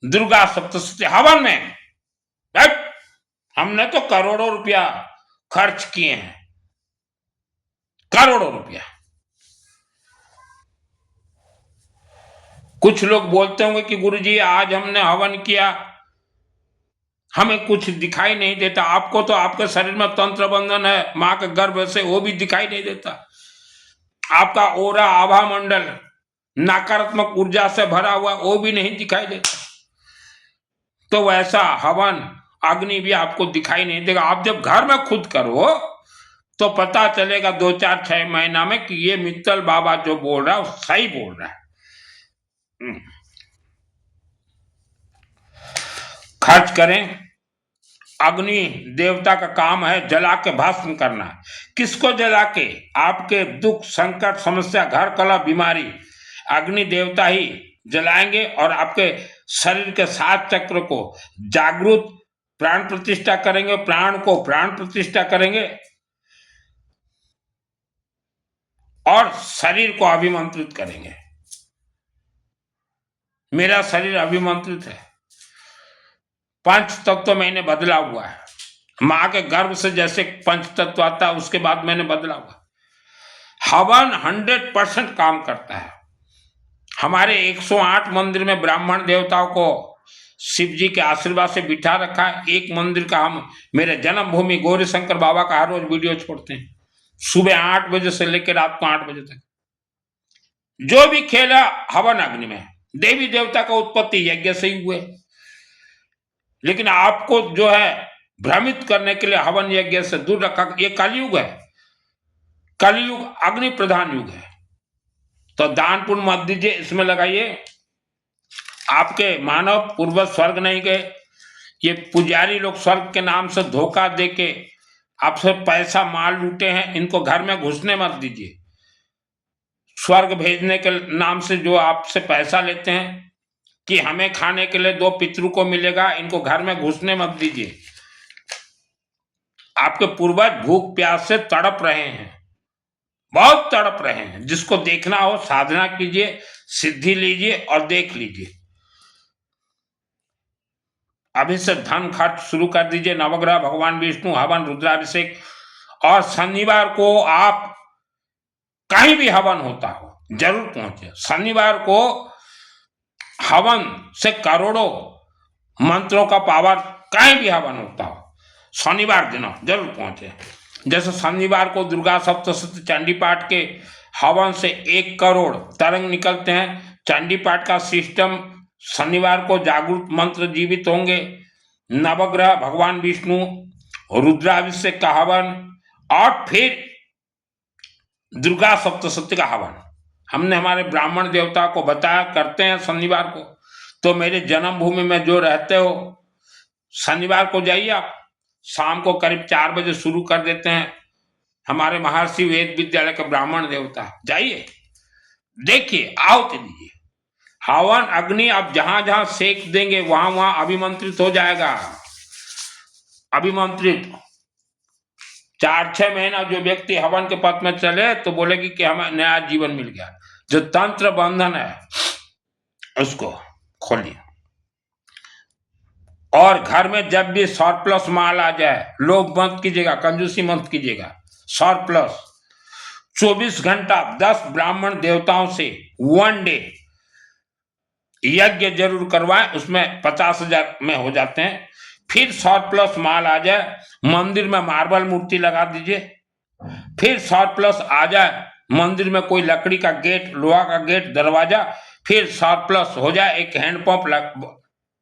दुर्गा सप्तशती हवन में हमने तो करोड़ों रुपया खर्च किए हैं, करोड़ों रुपया। कुछ लोग बोलते होंगे कि गुरुजी आज हमने हवन किया, हमें कुछ दिखाई नहीं देता। आपको तो आपके शरीर में तंत्र बंधन है मां के गर्भ से, वो भी दिखाई नहीं देता। आपका ओरा आभा मंडल नकारात्मक ऊर्जा से भरा हुआ, वो भी नहीं दिखाई देता। तो वैसा हवन अग्नि भी आपको दिखाई नहीं देगा। आप जब घर में खुद करो तो पता चलेगा 2, 4, 6 महीना में कि ये मित्तल बाबा जो बोल रहा है वो सही बोल रहा है। खर्च करें। अग्नि देवता का काम है जला के भस्म करना। किसको जला के? आपके दुख, संकट, समस्या, घर कलह, बीमारी अग्नि देवता ही जलाएंगे, और आपके शरीर के 7 चक्र को जागृत प्राण प्रतिष्ठा करेंगे, प्राण को प्राण प्रतिष्ठा करेंगे, और शरीर को अभिमंत्रित करेंगे। मेरा शरीर अभिमंत्रित है, 5 तत्व तो मैंने बदला हुआ है। मां के गर्भ से जैसे 5 तत्व आता है उसके बाद मैंने बदला हुआ। हवन 100% काम करता है। हमारे 108 मंदिर में ब्राह्मण देवताओं को शिव जी के आशीर्वाद से बिठा रखा है। एक मंदिर का हम मेरे जन्मभूमि गौरी शंकर बाबा का हर रोज वीडियो छोड़ते हैं, सुबह 8 बजे से लेकर रात को 8 बजे तक। जो भी खेला हवन अग्नि में, देवी देवता का उत्पत्ति यज्ञ से ही हुए। लेकिन आपको जो है भ्रमित करने के लिए हवन यज्ञ से दूर रखा। ये कलयुग है, कलयुग अग्नि प्रधान युग है। तो दान पुण्य मत दीजिए, इसमें लगाइए। आपके मानव पूर्वज स्वर्ग नहीं गए, ये पुजारी लोग स्वर्ग के नाम से धोखा देके आपसे पैसा माल लूटे हैं। इनको घर में घुसने मत दीजिए। स्वर्ग भेजने के नाम से जो आपसे पैसा लेते हैं कि हमें खाने के लिए 2 पितरों को मिलेगा, इनको घर में घुसने मत दीजिए। आपके पूर्वज भूख प्यास से तड़प रहे हैं, बहुत तड़प रहे हैं। जिसको देखना हो साधना कीजिए, सिद्धि लीजिए और देख लीजिए। अभी से धन खर्च शुरू कर दीजिए। नवग्रह, भगवान विष्णु, हवन, रुद्राभिषेक, और शनिवार को आप कहीं भी हवन होता हो जरूर पहुंचे। शनिवार को हवन से करोड़ों मंत्रों का पावर, कहीं भी हवन होता हो शनिवार दिन जरूर पहुंचे। जैसे शनिवार को दुर्गा सप्तशती चंडी पाठ के हवन से 1 करोड़ तरंग निकलते हैं। चंडी पाठ का सिस्टम शनिवार को जागृत मंत्र जीवित होंगे। नवग्रह, भगवान विष्णु, रुद्राभिषेक का हवन, और फिर दुर्गा सप्तशती का हवन हमने हमारे ब्राह्मण देवता को बताया करते हैं शनिवार को। तो मेरे जन्मभूमि में जो रहते हो, शनिवार को जाइए आप। शाम को करीब 4 बजे शुरू कर देते हैं हमारे महर्षि वेद विद्यालय के ब्राह्मण देवता। जाइए, देखिए, आहुति दीजिए। हवन अग्नि आप जहां जहां सेक देंगे वहां वहां अभिमंत्रित हो जाएगा। अभिमंत्रित 4-6 महीना जो व्यक्ति हवन के पथ में चले तो बोलेगी कि हमें नया जीवन मिल गया। जो तंत्र बंधन है उसको खोलिए। और घर में जब भी सरप्लस माल आ जाए, लोभ मत कीजिएगा, कंजूसी मत कीजिएगा, सरप्लस 24 घंटा 10 ब्राह्मण देवताओं से 1 डे यज्ञ जरूर करवाएं, उसमें 50,000 में हो जाते हैं। फिर सरप्लस माल आ जाए, मंदिर में मार्बल मूर्ति लगा दीजिए। फिर सरप्लस आ जाए, मंदिर में कोई लकड़ी का गेट, लोहा का गेट, दरवाजा, फिर सरप्लस हो जाए, एक हैंडपंप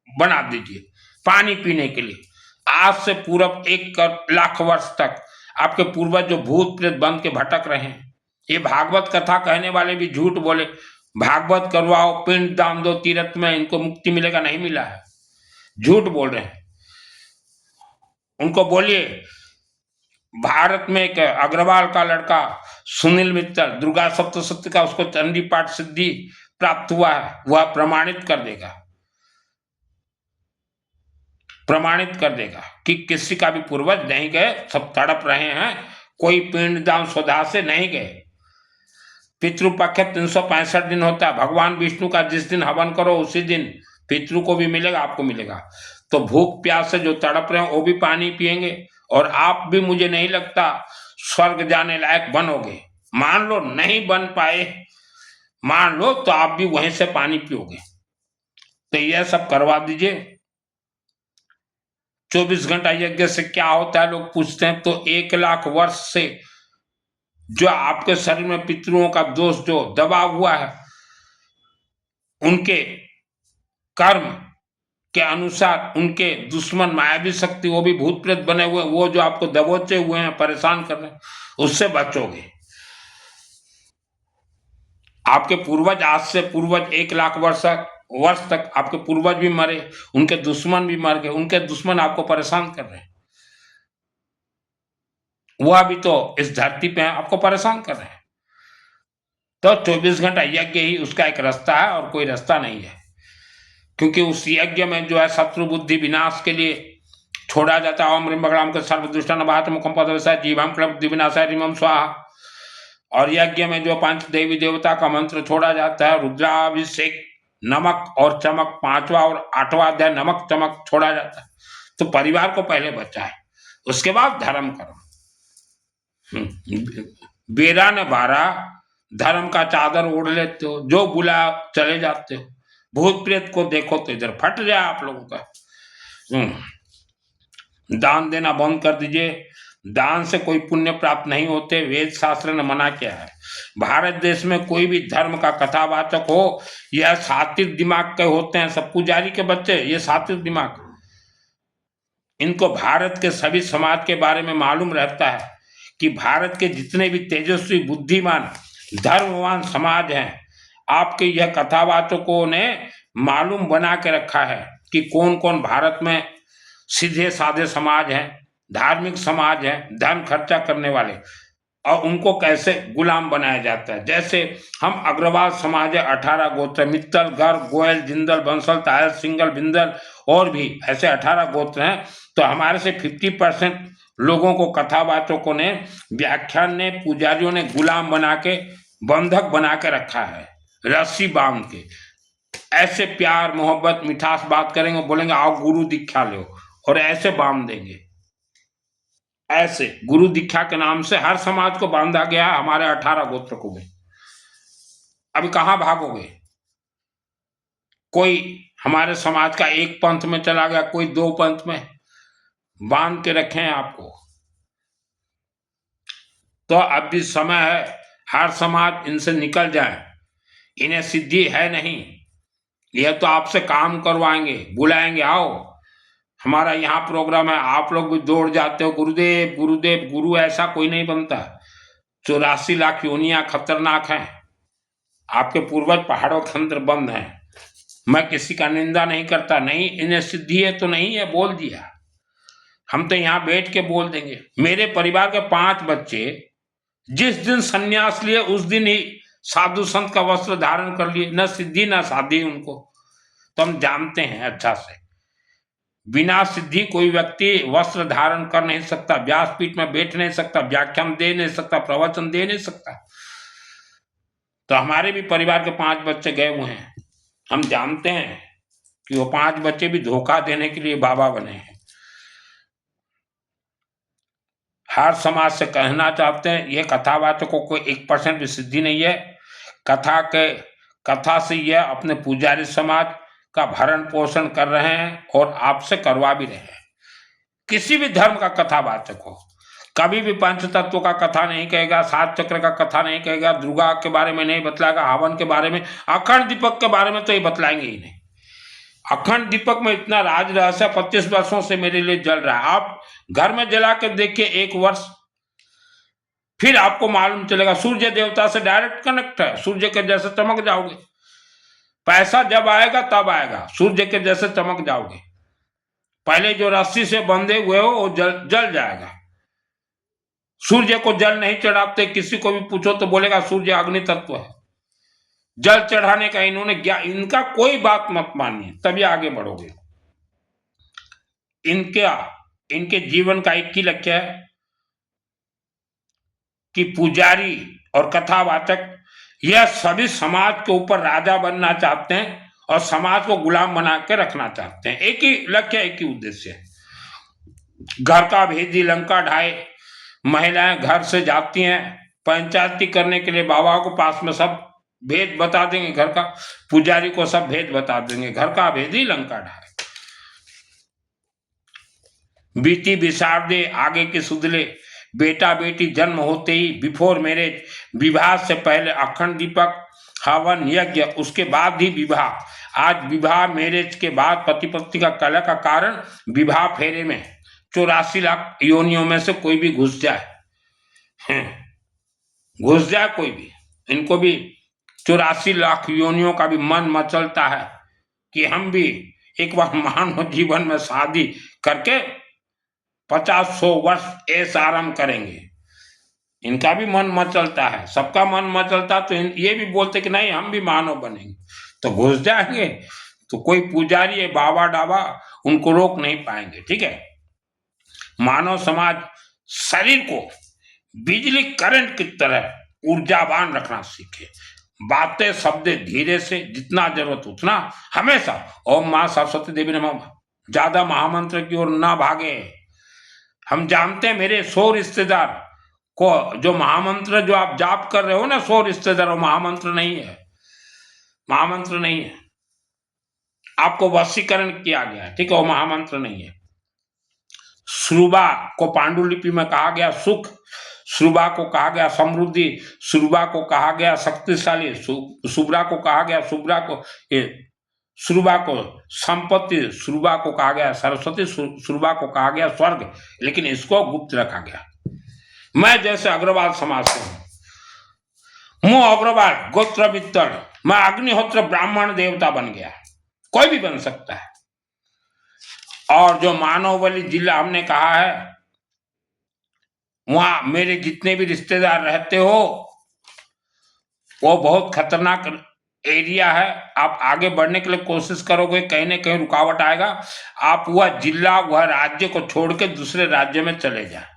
बना दीजिए पानी पीने के लिए। आज से पूर्व 1 लाख वर्ष तक आपके पूर्वज जो भूत प्रेत बन के भटक रहे हैं, ये भागवत कथा कहने वाले भी झूठ बोले, भागवत करवाओ, पिंड दान दो, तीर्थ में इनको मुक्ति मिलेगा, नहीं मिला है, झूठ बोल रहे हैं। उनको बोलिए, भारत में एक अग्रवाल का लड़का सुनील मित्तल, दुर्गा सप्तशती का उसको चंडी पाठ सिद्धि प्राप्त हुआ है, वह प्रमाणित कर देगा, प्रमाणित कर देगा कि किसी का भी पूर्वज नहीं गए, सब तड़प रहे हैं, कोई पिंड दान स्वधा से नहीं गए। पितृपक्ष 365 दिन होता है, भगवान विष्णु का जिस दिन हवन करो उसी दिन पितृ को भी मिलेगा, आपको मिलेगा। तो भूख प्यास से जो तड़प रहे हैं वो भी पानी पिएंगे, और आप भी मुझे नहीं लगता स्वर्ग जाने लायक बनोगे। मान लो नहीं बन पाए, मान लो, तो आप भी वहीं से पानी पियोगे। तो यह सब करवा दीजिए। 24 घंटा यज्ञ से क्या होता है लोग पूछते हैं, तो 1 लाख वर्ष से जो आपके शरीर में पितरों का दोष जो दबा हुआ है, उनके कर्म के अनुसार उनके दुश्मन मायावी शक्ति, वो भी भूत प्रेत बने हुए, वो जो आपको दबोचे हुए हैं, परेशान कर रहे हैं, उससे बचोगे। आपके पूर्वज, आज से पूर्वज 1 लाख वर्ष तक आपके पूर्वज भी मरे, उनके दुश्मन भी मर गए, उनके दुश्मन आपको परेशान कर रहे हैं, वह भी तो इस धरती पे आपको परेशान कर रहे हैं। तो 24 घंटा यज्ञ ही उसका एक रास्ता है, और कोई रास्ता नहीं है, क्योंकि उस यज्ञ में जो है शत्रु बुद्धि विनाश के लिए छोड़ा जाता है। ओम ह्रीं बगड़ाम के सर्वदुष्टान बात मुखम पदवसाय जीवाम क्लब बुद्धि विनाशाय ह्रीं स्वाहा। और यज्ञ में जो 5 देवी देवता का मंत्र छोड़ा जाता है, रुद्राभिषेक, नमक और चमक, 5वां और 8वां अध्याय नमक चमक छोड़ा जाता है। तो परिवार को पहले बचाए, उसके बाद धर्म करो। बेरा ने 12 धर्म का चादर ओढ़ लेते हो, जो बुला चले जाते हो। भूत प्रेत को देखो तो इधर फट जाए आप लोगों का। दान देना बंद कर दीजिए, दान से कोई पुण्य प्राप्त नहीं होते, वेद शास्त्र ने मना किया है। भारत देश में कोई भी धर्म का कथावाचक हो, यह सात्विक दिमाग के होते हैं, सब पुजारी के बच्चे, ये सात्विक दिमाग, इनको भारत के सभी समाज के बारे में मालूम रहता है कि भारत के जितने भी तेजस्वी, बुद्धिमान, धर्मवान समाज हैं, आपके यह कथावाचकों ने मालूम बना के रखा है कि कौन कौन भारत में सीधे साधे समाज हैं, धार्मिक समाज हैं, धर्म खर्चा करने वाले, और उनको कैसे गुलाम बनाया जाता है। जैसे हम अग्रवाल समाज है, 18 गोत्र, मित्तल, गर्ग, गोयल, जिंदल, बंसल, तायल, सिंगल, बिंदल, और भी ऐसे 18 गोत्र हैं। तो हमारे से 50% लोगों को कथावाचकों ने, व्याख्यान ने, पुजारियों ने गुलाम बना के, बंधक बना के रखा है, रस्सी बांध के। ऐसे प्यार मोहब्बत मिठास बात करेंगे, बोलेंगे आओ गुरु दीक्षा लो, और ऐसे बांध देंगे। ऐसे गुरु दीक्षा के नाम से हर समाज को बांधा गया है, हमारे 18 गोत्र को भी। अभी कहां भागोगे? कोई हमारे समाज का एक पंथ में चला गया, कोई 2 पंथ में, बांध के रखे हैं आपको। तो अब भी समय है, हर समाज इनसे निकल जाए, इन्हें सिद्धि है नहीं, यह तो आपसे काम करवाएंगे, बुलाएंगे आओ हमारा यहाँ प्रोग्राम है, आप लोग भी दौड़ जाते हो, गुरुदेव गुरुदेव। गुरु ऐसा कोई नहीं बनता। 84 लाख योनियां खतरनाक हैं, आपके पूर्वज पहाड़ों के अंदर बंद हैं। मैं किसी का निंदा नहीं करता, नहीं इन्हें सिद्धि है तो नहीं है, बोल दिया। हम तो यहाँ बैठ के बोल देंगे। मेरे परिवार के 5 बच्चे जिस दिन संन्यास लिए उस दिन ही साधु संत का वस्त्र धारण कर लिए, न सिद्धि न साधी उनको। तो हम जानते हैं अच्छा से, बिना सिद्धि कोई व्यक्ति वस्त्र धारण कर नहीं सकता, व्यासपीठ में बैठ नहीं सकता, व्याख्यान दे नहीं सकता, प्रवचन दे नहीं सकता। तो हमारे भी परिवार के 5 बच्चे गए हुए हैं, हम जानते हैं कि वो 5 बच्चे भी धोखा देने के लिए बाबा बने हैं। हर समाज से कहना चाहते हैं, ये कथावाचकों को 1% भी सिद्धि नहीं है। कथा से यह अपने पुजारी समाज का भरण पोषण कर रहे हैं और आपसे करवा भी रहे हैं। किसी भी धर्म का कथावाचक हो, कभी भी पंच तत्व का कथा नहीं कहेगा, 7 चक्र का कथा नहीं कहेगा, दुर्गा के बारे में नहीं बतलाएगा, हवन के बारे में, अखंड दीपक के बारे में तो ये बतलाएंगे ही नहीं। अखंड दीपक में इतना राज रहस्य 25 वर्षों से मेरे लिए जल रहा है। आप घर में जला के देखिए 1 वर्ष, फिर आपको मालूम चलेगा। सूर्य देवता से डायरेक्ट कनेक्ट है, सूर्य के जैसे चमक जाओगे। पैसा जब आएगा तब आएगा, सूर्य के जैसे चमक जाओगे। पहले जो रस्सी से बंधे हुए हो वो जल जाएगा। सूर्य को जल नहीं चढ़ाते, किसी को भी पूछो तो बोलेगा सूर्य अग्नि तत्व है। जल चढ़ाने का इन्होंने इनका कोई बात मत मानिए, तभी आगे बढ़ोगे। इनके जीवन का एक ही लक्ष्य है कि पुजारी और कथावाचक यह सभी समाज के ऊपर राजा बनना चाहते हैं और समाज को गुलाम बना के रखना चाहते हैं। एक ही लक्ष्य, एक ही उद्देश्य है। घर का भेदी लंका ढाए, महिलाएं घर से जाती हैं पंचायती करने के लिए, बाबा को पास में सब भेद बता देंगे, घर का पुजारी को सब भेद बता देंगे। घर का भेदी लंका ढाए, बीती बिसारदे आगे के सुधले, बेटा बेटी जन्म होते ही बिफोर मैरिज, विवाह से पहले अखंड दीपक, हवन यज्ञ, उसके बाद ही विवाह। आज विवाह मैरिज के बाद पति पत्नी का कलह का कारण विवाह फेरे में 84 लाख योनियों में से कोई भी घुस जाए, घुस जाए कोई भी, इनको भी 84 लाख योनियों का भी मन मचलता है कि हम भी एक बार मानव जीवन में शादी करके 50-100 वर्ष ऐसा आराम करेंगे। इनका भी मन मचलता है, सबका मन मचलता, तो ये भी बोलते कि नहीं हम भी मानव बनेंगे, तो घुस जाएंगे। तो कोई पुजारी है बाबा डाबा उनको रोक नहीं पाएंगे। ठीक है, मानव समाज शरीर को बिजली करंट की तरह ऊर्जावान रखना सीखे। बातें शब्द धीरे से, जितना जरूरत उतना, हमेशा ओम मां सरस्वती देवी नमः, ज्यादा महामंत्र की ओर ना भागे। हम जानते हैं मेरे 100 रिश्तेदार को, जो महामंत्र जो आप जाप कर रहे हो ना, 100 रिश्तेदार, वो महामंत्र नहीं है, महामंत्र नहीं है। आपको वशीकरण किया गया, ठीक है, वो महामंत्र नहीं है। श्रुबा को पांडुलिपि में कहा गया सुख, श्रुबा को कहा गया समृद्धि, श्रुबा को कहा गया शक्तिशाली, शुभ्रा को कहा गया शुभ्रा को श्रुबा को संपत्ति, श्रुबा को कहा गया सरस्वती, श्रुबा को कहा गया स्वर्ग, लेकिन इसको गुप्त रखा गया। मैं जैसे अग्रवाल समाज से हूं, मुंह अग्रवाल गोत्र मित्तर, मैं अग्निहोत्र ब्राह्मण देवता बन गया, कोई भी बन सकता है। और जो मानवबली जिला हमने कहा है, वहां मेरे जितने भी रिश्तेदार रहते हो, वो बहुत खतरनाक एरिया है। आप आगे बढ़ने के लिए कोशिश करोगे, कहीं ना कहीं रुकावट आएगा। आप वह जिला, वह राज्य को छोड़ के दूसरे राज्य में चले जाए,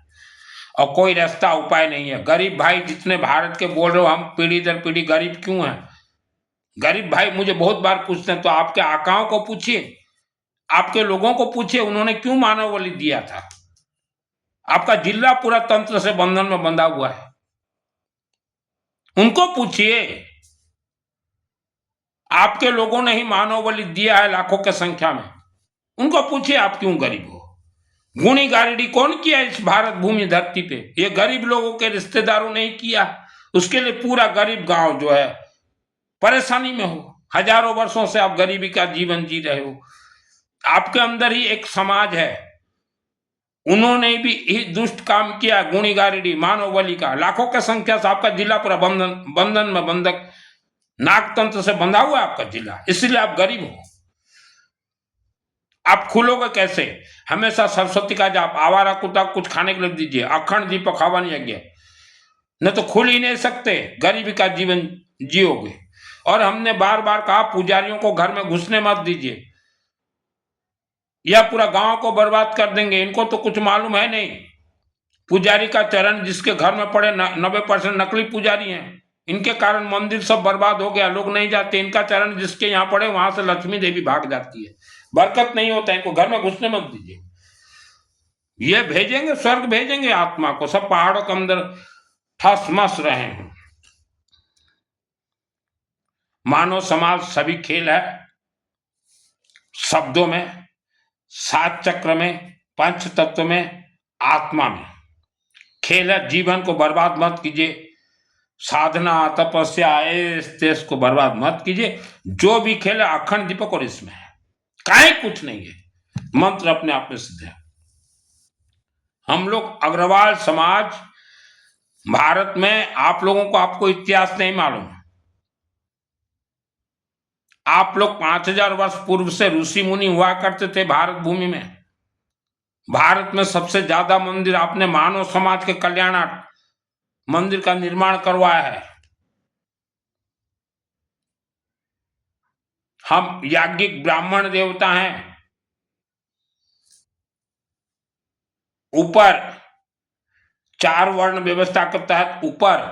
और कोई रास्ता उपाय नहीं है। गरीब भाई जितने भारत के बोल रहे हो, हम पीढ़ी दर पीढ़ी गरीब क्यों हैं? गरीब भाई मुझे बहुत बार पूछते हैं, तो आपके आकाओं को पूछिए, आपके लोगों को पूछिए, उन्होंने क्यों मानव बलि दिया था। आपका जिला पूरा तंत्र से बंधन में बंधा हुआ है, उनको पूछिए। आपके लोगों ने ही मानव बलि दिया है लाखों की संख्या में, उनको पूछिए आप क्यों गरीब हो। गुणी गारिडी कौन किया इस भारत भूमि धरती पे? ये गरीब लोगों के रिश्तेदारों ने ही किया। उसके लिए पूरा गरीब गांव जो है परेशानी में हो। हजारों वर्षों से आप गरीबी का जीवन जी रहे हो। आपके अंदर ही एक समाज है, उन्होंने भी दुष्ट काम किया। गुणी गारिडी मानव बलि का लाखों की संख्या से आपका जिला पूरा बंधन में बंधक, नागतंत्र से बंधा हुआ है आपका जिला, इसलिए आप गरीब हो। आप खुलोगे कैसे? हमेशा सरस्वती का जाप, आवारा कुत्ता कुछ खाने के लिए दीजिए, अखंड दीपक हवन यज्ञ, न तो खुल ही नहीं सकते, गरीबी का जीवन जियोगे। और हमने बार बार कहा पुजारियों को घर में घुसने मत दीजिए, यह पूरा गांव को बर्बाद कर देंगे। इनको तो कुछ मालूम है नहीं। पुजारी का चरण जिसके घर में पड़े, 90% नकली पुजारी हैं, इनके कारण मंदिर सब बर्बाद हो गया, लोग नहीं जाते। इनका चरण जिसके यहाँ पड़े वहां से लक्ष्मी देवी भाग जाती है, बरकत नहीं होता। इनको घर में घुसने मत दीजिए। ये भेजेंगे, स्वर्ग भेजेंगे आत्मा को, सब पहाड़ों के अंदर ठस मस रहे हैं। मानव समाज सभी खेल है, शब्दों में, सात चक्र में, पंच तत्व में, आत्मा में खेल है। जीवन को बर्बाद मत कीजिए, साधना तपस्या इस देश को बर्बाद मत कीजिए। जो भी खेल है अखंड दीपक और इसमें है, काहे कुछ नहीं है, मंत्र अपने आप में सिद्ध है। हम लोग अग्रवाल समाज, भारत में आप लोगों को, आपको इतिहास नहीं मालूम। आप लोग 5000 वर्ष पूर्व से ऋषि मुनि हुआ करते थे भारत भूमि में। भारत में सबसे ज्यादा मंदिर आपने मानव समाज के कल्याणार्थ मंदिर का निर्माण करवाया है। हम याज्ञिक ब्राह्मण देवता हैं। ऊपर 4 वर्ण व्यवस्था के तहत ऊपर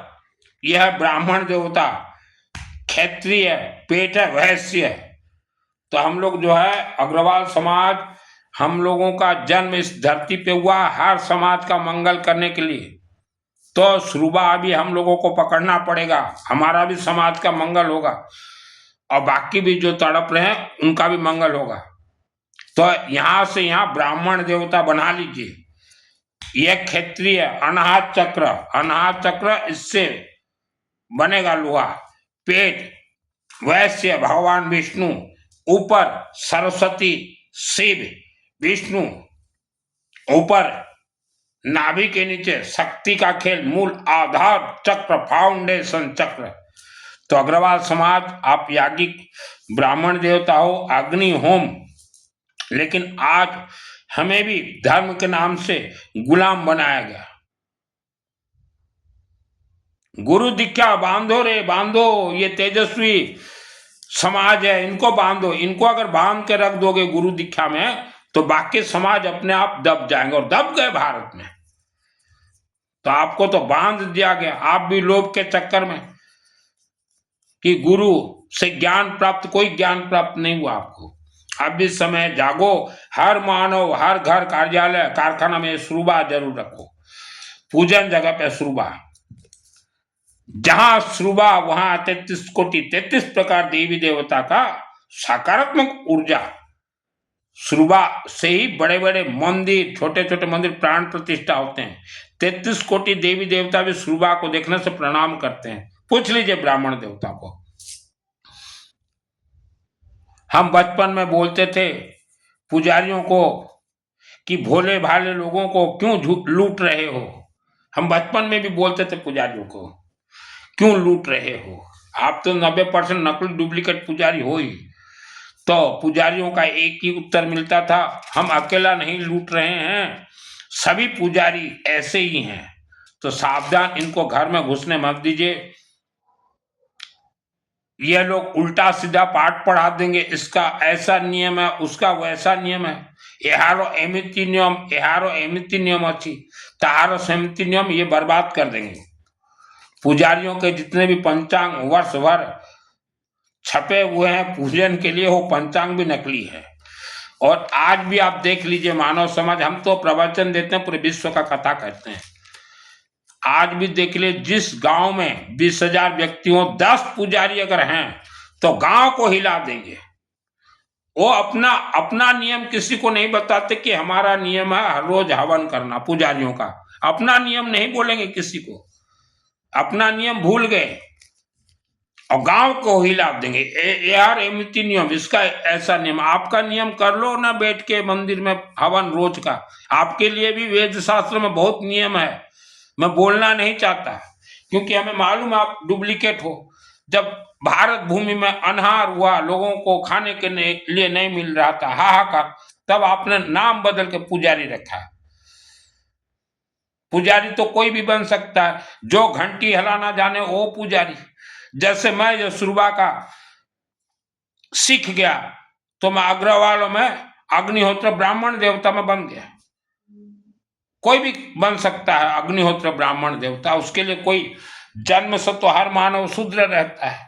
यह ब्राह्मण देवता, क्षत्रिय, पेट है, वैश्य। तो हम लोग जो है अग्रवाल समाज, हम लोगों का जन्म इस धरती पे हुआ हर समाज का मंगल करने के लिए। तो शुरुबा अभी हम लोगों को पकड़ना पड़ेगा, हमारा भी समाज का मंगल होगा और बाकी भी जो तड़प रहे हैं उनका भी मंगल होगा। तो यहां से यहां ब्राह्मण देवता बना लीजिए। यह क्षत्रिय अनाहत चक्र इससे बनेगा लोहा। पेट वैश्य भगवान विष्णु, ऊपर सरस्वती शिव विष्णु, ऊपर नाभि के नीचे शक्ति का खेल, मूल आधार चक्र, फाउंडेशन चक्र। तो अग्रवाल समाज आप याज्ञिक ब्राह्मण देवता हो, अग्नि होम, लेकिन आज हमें भी धर्म के नाम से गुलाम बनाया गया। गुरु दीक्षा बांधो रे बांधो, ये तेजस्वी समाज है, इनको बांधो। इनको अगर बांध के रख दोगे गुरु दीक्षा में तो बाकी समाज अपने आप दब जाएंगे, और दब गए भारत में। तो आपको तो बांध दिया गया, आप भी लोभ के चक्कर में कि गुरु से ज्ञान प्राप्त, कोई ज्ञान प्राप्त नहीं हुआ आपको। अब इस समय जागो, हर मानव, हर घर, कार्यालय, कारखाना में श्रुबा जरूर रखो। पूजन जगह पे श्रुबा, जहां श्रुबा वहां 33 कोटि 33 प्रकार देवी देवता का सकारात्मक ऊर्जा। श्रुबा से ही बड़े बड़े मंदिर, छोटे छोटे मंदिर प्राण प्रतिष्ठा होते हैं। 33 कोटि देवी देवता भी श्रुबा को देखने से प्रणाम करते हैं। पूछ लीजिए ब्राह्मण देवता को। हम बचपन में बोलते थे पुजारियों को कि भोले भाले लोगों को क्यों लूट रहे हो। हम बचपन में भी बोलते थे पुजारियों को, क्यों लूट रहे हो, आप तो 90% नकली डुप्लीकेट पुजारी हो ही। तो पुजारियों का एक ही उत्तर मिलता था, हम अकेला नहीं लूट रहे हैं, सभी पुजारी ऐसे ही हैं। तो सावधान, इनको घर में घुसने मत दीजिए। ये लोग उल्टा सीधा पाठ पढ़ा देंगे, इसका ऐसा नियम है, उसका वैसा नियम है। एहारो एमिति नियम अच्छी, तहारो सेमिति नियम, ये बर्बाद कर देंगे। पुजारियों के जितने भी पंचांग वर्ष भर छपे हुए हैं पूजन के लिए, वो पंचांग भी नकली है। और आज भी आप देख लीजिए मानव समाज, हम तो प्रवचन देते हैं, पूरे विश्व का कथा करते हैं। आज भी देख ले, जिस गांव में 20,000 व्यक्ति हो, 10 पुजारी अगर हैं तो गांव को हिला देंगे। वो अपना अपना नियम किसी को नहीं बताते कि हमारा नियम है हर रोज हवन करना। पुजारियों का अपना नियम नहीं बोलेंगे किसी को, अपना नियम भूल गए और गांव को हिला देंगे। यार एमिति नियम, इसका ऐसा नियम, आपका नियम कर लो ना, बैठ के मंदिर में हवन रोज का। आपके लिए भी वेद शास्त्र में बहुत नियम है, मैं बोलना नहीं चाहता क्योंकि हमें मालूम आप डुप्लीकेट हो। जब भारत भूमि में अनहार हुआ, लोगों को खाने के लिए नहीं मिल रहा था, हाहाकार, तब आपने नाम बदल के पुजारी रखा। पुजारी तो कोई भी बन सकता है, जो घंटी हिलाना जाने वो पुजारी। जैसे मैं यशरुबा का सीख गया तो मैं अग्रवालों में अग्निहोत्र ब्राह्मण देवता में बन गया। कोई भी बन सकता है अग्निहोत्र ब्राह्मण देवता, उसके लिए कोई जन्म से तो हर मानव शूद्र रहता है।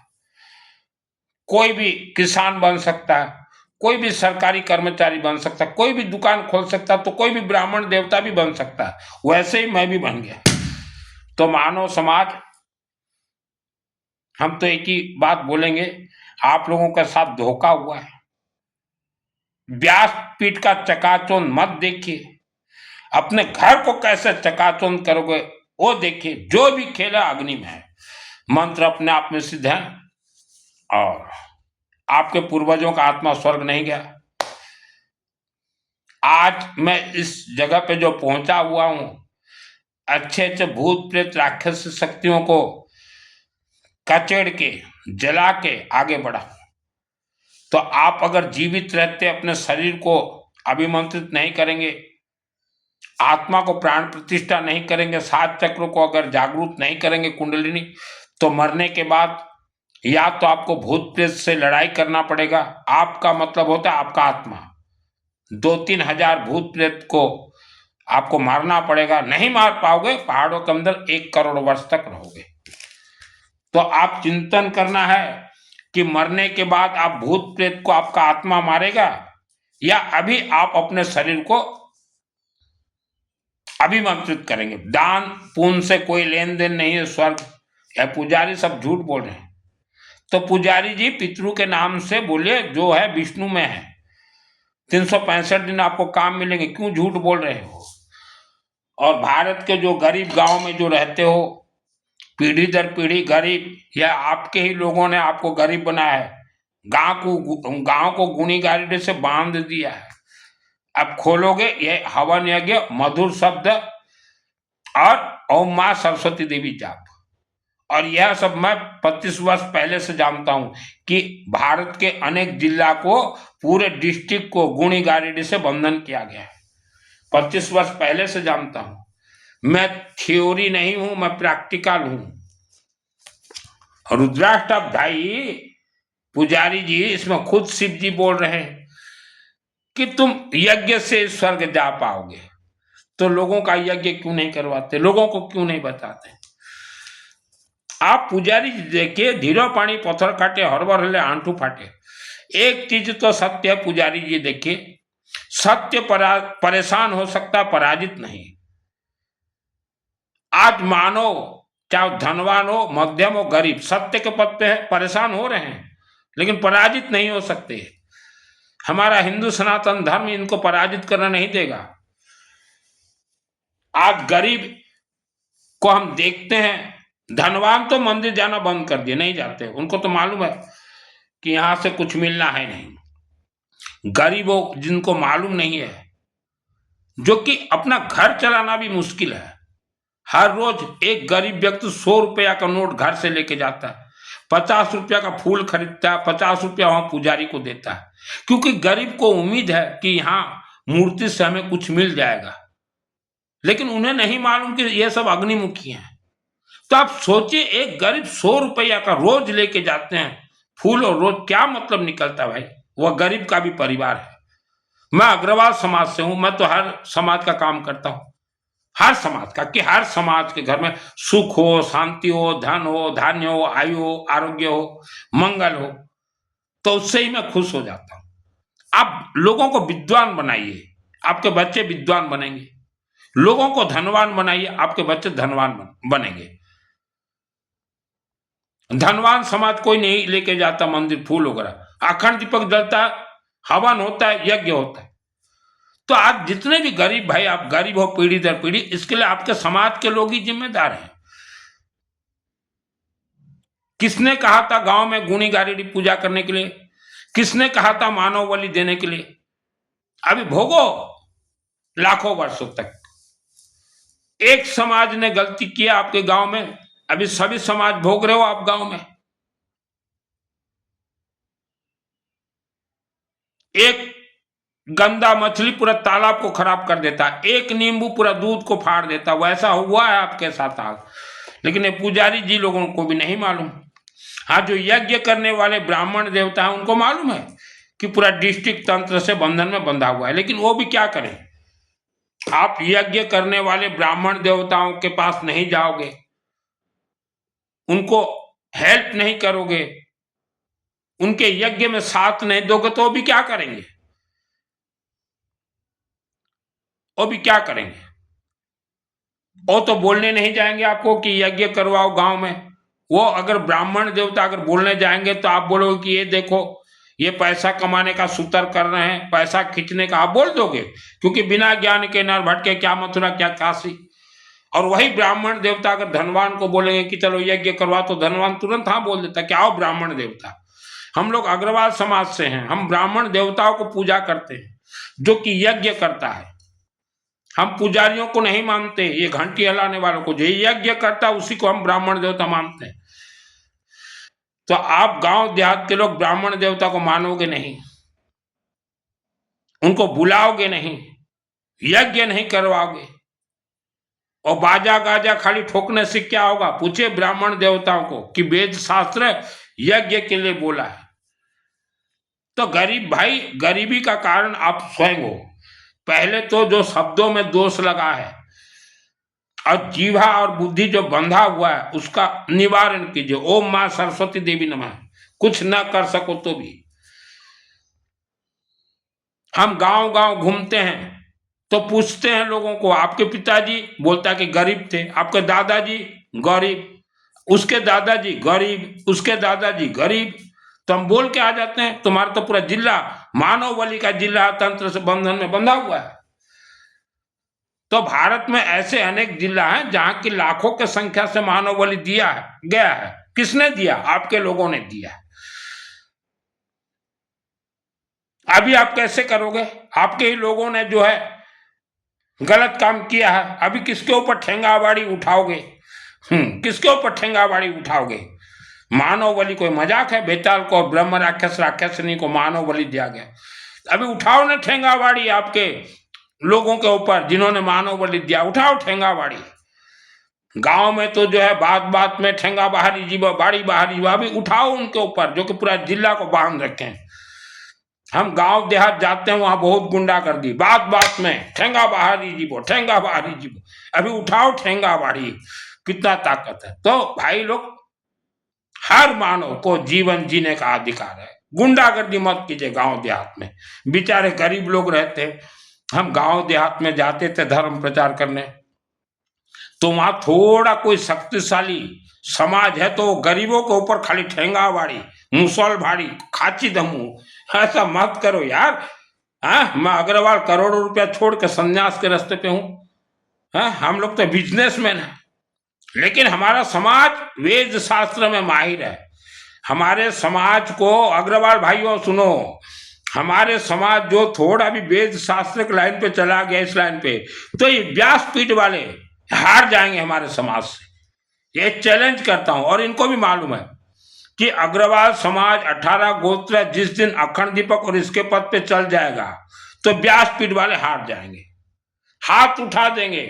कोई भी किसान बन सकता है, कोई भी सरकारी कर्मचारी बन सकता है, कोई भी दुकान खोल सकता है, तो कोई भी ब्राह्मण देवता भी बन सकता है। वैसे ही मैं भी बन गया। तो मानव समाज, हम तो एक ही बात बोलेंगे, आप लोगों के साथ धोखा हुआ है। व्यासपीठ का चकाचौंध मत देखिए, अपने घर को कैसे चकाचौंध करोगे वो देखिए। जो भी खेला अग्नि में है, मंत्र अपने आप में सिद्ध है, और आपके पूर्वजों का आत्मा स्वर्ग नहीं गया। आज मैं इस जगह पे जो पहुंचा हुआ हूं, अच्छे अच्छे भूत प्रेत राक्षस शक्तियों को कचेड़ के जला के आगे बढ़ा। तो आप अगर जीवित रहते अपने शरीर को अभिमंत्रित नहीं करेंगे, आत्मा को प्राण प्रतिष्ठा नहीं करेंगे, 7 चक्रों को अगर जागरूक नहीं करेंगे कुंडलिनी, तो मरने के बाद या तो आपको भूत प्रेत से लड़ाई करना पड़ेगा। आपका मतलब होता है आपका आत्मा। 2-3 हजार भूत प्रेत को आपको मारना पड़ेगा। नहीं मार पाओगे, पहाड़ों के अंदर 1 करोड़ वर्ष तक रहोगे। तो आप चिंतन करना है कि मरने के बाद आप भूत प्रेत को आपका आत्मा मारेगा, या अभी आप अपने शरीर को अभिमंत्रित करेंगे। दान पुण्य से कोई लेन देन नहीं है स्वर्ग। या पुजारी सब झूठ बोल रहे हैं। तो पुजारी जी पितरों के नाम से बोलिए, जो है विष्णु में है। 365 दिन आपको काम मिलेंगे, क्यों झूठ बोल रहे हो? और भारत के जो गरीब गांव में जो रहते हो, पीढ़ी दर पीढ़ी गरीब, या आपके ही लोगों ने आपको गरीब बनाया है। गांव को गुनी गारिडे से बांध दिया है। अब खोलोगे ये हवन यज्ञ, मधुर शब्द और ओम मां सरस्वती देवी जाप। और यह सब मैं 25 वर्ष पहले से जानता हूं कि भारत के अनेक जिला को, पूरे डिस्ट्रिक्ट को गुणी गारिडे से बंधन किया गया है। 25 वर्ष पहले से जानता हूं। मैं थ्योरी नहीं हूं, मैं प्रैक्टिकल हूं। रुद्राष्टक भाई पुजारी जी, इसमें खुद शिव जी बोल रहे हैं कि तुम यज्ञ से स्वर्ग जा पाओगे। तो लोगों का यज्ञ क्यों नहीं करवाते? लोगों को क्यों नहीं बताते? आप पुजारी जी देखिए, धीरो पानी पत्थर काटे, हरबर हले आंटू फाटे। एक चीज तो सत्य है पुजारी जी, देखिए, सत्य परेशान हो सकता, पराजित नहीं। आज मानो चाहे धनवान हो, मध्यम हो, गरीब, सत्य के पद पे है, परेशान हो रहे हैं, लेकिन पराजित नहीं हो सकते। हमारा हिंदू सनातन धर्म इनको पराजित करना नहीं देगा। आज गरीब को हम देखते हैं, धनवान तो मंदिर जाना बंद कर दिए, नहीं जाते। उनको तो मालूम है कि यहां से कुछ मिलना है नहीं। गरीबों जिनको मालूम नहीं है, जो कि अपना घर चलाना भी मुश्किल है, हर रोज एक गरीब व्यक्ति 100 रुपया का नोट घर से लेके जाता है, 50 रुपया का फूल खरीदता है, 50 रुपया वहां पुजारी को देता है, क्योंकि गरीब को उम्मीद है कि यहाँ मूर्ति से हमें कुछ मिल जाएगा। लेकिन उन्हें नहीं मालूम कि ये सब अग्निमुखी हैं। तो आप सोचिए, एक गरीब 100 रुपया का रोज लेके जाते हैं फूल, और रोज क्या मतलब निकलता है भाई? वह गरीब का भी परिवार है। मैं अग्रवाल समाज से हूं, मैं तो हर समाज का काम करता हूं, हर समाज का, कि हर समाज के घर में सुख हो, शांति हो, धन हो, धान्य हो, आयु हो, आरोग्य हो, मंगल हो, तो उससे ही मैं खुश हो जाता हूं। आप लोगों को विद्वान बनाइए, आपके बच्चे विद्वान बनेंगे। लोगों को धनवान बनाइए, आपके बच्चे धनवान बनेंगे। धनवान समाज कोई नहीं लेके जाता मंदिर फूल वगैरह, अखंड दीपक जलता है, हवन होता है, यज्ञ होता है। तो आज जितने भी गरीब भाई, आप गरीब हो पीढ़ी दर पीढ़ी, इसके लिए आपके समाज के लोग ही जिम्मेदार हैं। किसने कहा था गांव में गुणी गारेडी पूजा करने के लिए? किसने कहा था मानव बलि देने के लिए? अभी भोगो लाखों वर्षों तक। एक समाज ने गलती किया आपके गांव में, अभी सभी समाज भोग रहे हो आप गांव में। एक गंदा मछली पूरा तालाब को खराब कर देता है, एक नींबू पूरा दूध को फाड़ देता, वैसा हुआ है आपके साथ आज। लेकिन ये पुजारी जी लोगों को भी नहीं मालूम। हाँ, जो यज्ञ करने वाले ब्राह्मण देवता हैं उनको मालूम है कि पूरा डिस्ट्रिक्ट तंत्र से बंधन में बंधा हुआ है, लेकिन वो भी क्या करें? आप यज्ञ करने वाले ब्राह्मण देवताओं के पास नहीं जाओगे, उनको हेल्प नहीं करोगे, उनके यज्ञ में साथ नहीं दोगे, तो वो भी क्या करेंगे? वो भी क्या करेंगे? वो तो बोलने नहीं जाएंगे आपको कि यज्ञ करवाओ गांव में। वो अगर ब्राह्मण देवता अगर बोलने जाएंगे तो आप बोलोगे कि ये देखो, ये पैसा कमाने का सूत्र कर रहे हैं, पैसा खींचने का, आप बोल दोगे, क्योंकि बिना ज्ञान के नर भटके क्या मथुरा क्या काशी। और वही ब्राह्मण देवता अगर धनवान को बोलेंगे कि चलो यज्ञ करवा, तो धनवान तुरंत हाँ बोल देता, क्या हो ब्राह्मण देवता। हम लोग अग्रवाल समाज से हैं, हम ब्राह्मण देवताओं को पूजा करते हैं, जो कि यज्ञ करता है। हम पुजारियों को नहीं मानते, ये घंटी हिलाने वालों को, जो यज्ञ करता है उसी को हम ब्राह्मण देवता मानते हैं। तो आप गांव देहात के लोग ब्राह्मण देवता को मानोगे नहीं, उनको बुलाओगे नहीं, यज्ञ नहीं करवाओगे, और बाजा गाजा खाली ठोकने से क्या होगा? पूछे ब्राह्मण देवताओं को कि वेद शास्त्र यज्ञ के लिए बोला है। तो गरीब भाई, गरीबी का कारण आप स्वयं हो। पहले तो जो शब्दों में दोष लगा है और जीवा और बुद्धि जो बंधा हुआ है, उसका निवारण कीजिए। ओम मां सरस्वती देवी नमः। कुछ ना कर सको तो भी हम गांव गांव घूमते हैं तो पूछते हैं लोगों को, आपके पिताजी, बोलता कि गरीब थे, आपके दादाजी गरीब, उसके दादाजी गरीब, उसके दादाजी गरीब, तो हम बोल के आ जाते हैं तुम्हारा तो पूरा जिला मानव बलि का जिला तंत्र से बंधन में बंधा हुआ है। तो भारत में ऐसे अनेक जिला हैं जहां की लाखों की संख्या से मानव बलि दिया है, गया है। किसने दिया? आपके लोगों ने दिया। अभी आप कैसे करोगे? आपके ही लोगों ने जो है गलत काम किया है, अभी किसके ऊपर ठेंगाबाड़ी उठाओगे? किसके ऊपर ठेंगाबाड़ी उठाओगे? मानव बलि कोई मजाक है? बेताल को, ब्रह्म राक्षस राक्षसनी को मानव बलि दिया गया, अभी उठाओ ना ठेंगाबाड़ी आपके लोगों के ऊपर जिन्होंने मानव बलि दिया, उठाओ ठेंगाबाड़ी। गांव में तो जो है बात बात में ठेंगा बाहरी जीव, बाड़ी बाहरी जीव, अभी उठाओ उनके ऊपर जो कि पूरा जिला को बांध रखे हैं। हम गांव देहात जाते हैं, वहां बहुत गुंडा कर दी, बात बात में ठेंगा बाहरी जीवो, ठेंगा बाहरी जीवो, अभी उठाओ ठेंगा बाहरी। कितना ताकत है। तो भाई लोग, हर मानव को जीवन जीने का अधिकार है। गुंडागर्दी मत कीजिए गांव देहात में, बेचारे गरीब लोग रहते हैं। हम गांव देहात में जाते थे धर्म प्रचार करने, तो वहां थोड़ा कोई शक्तिशाली समाज है तो गरीबों के ऊपर खाली ठेंगा बाड़ी, मुसल भाड़ी, खाची दमू, ऐसा मत करो यार। मैं अग्रवाल करोड़ों रुपया छोड़ के संन्यास के रास्ते पे हूं। हम लोग तो बिजनेसमैन हैं, लेकिन हमारा समाज वेद शास्त्र में माहिर है। हमारे समाज को, अग्रवाल भाइयों सुनो, हमारे समाज जो थोड़ा भी वेद शास्त्र के लाइन पे चला गया, इस लाइन पे, तो ये व्यासपीठ वाले हार जाएंगे हमारे समाज से। ये चैलेंज करता हूं, और इनको भी मालूम है कि अग्रवाल समाज 18 गोत्र जिस दिन अखंड दीपक और इसके पद पे चल जाएगा तो व्यासपीठ वाले हार जाएंगे, हाथ उठा देंगे,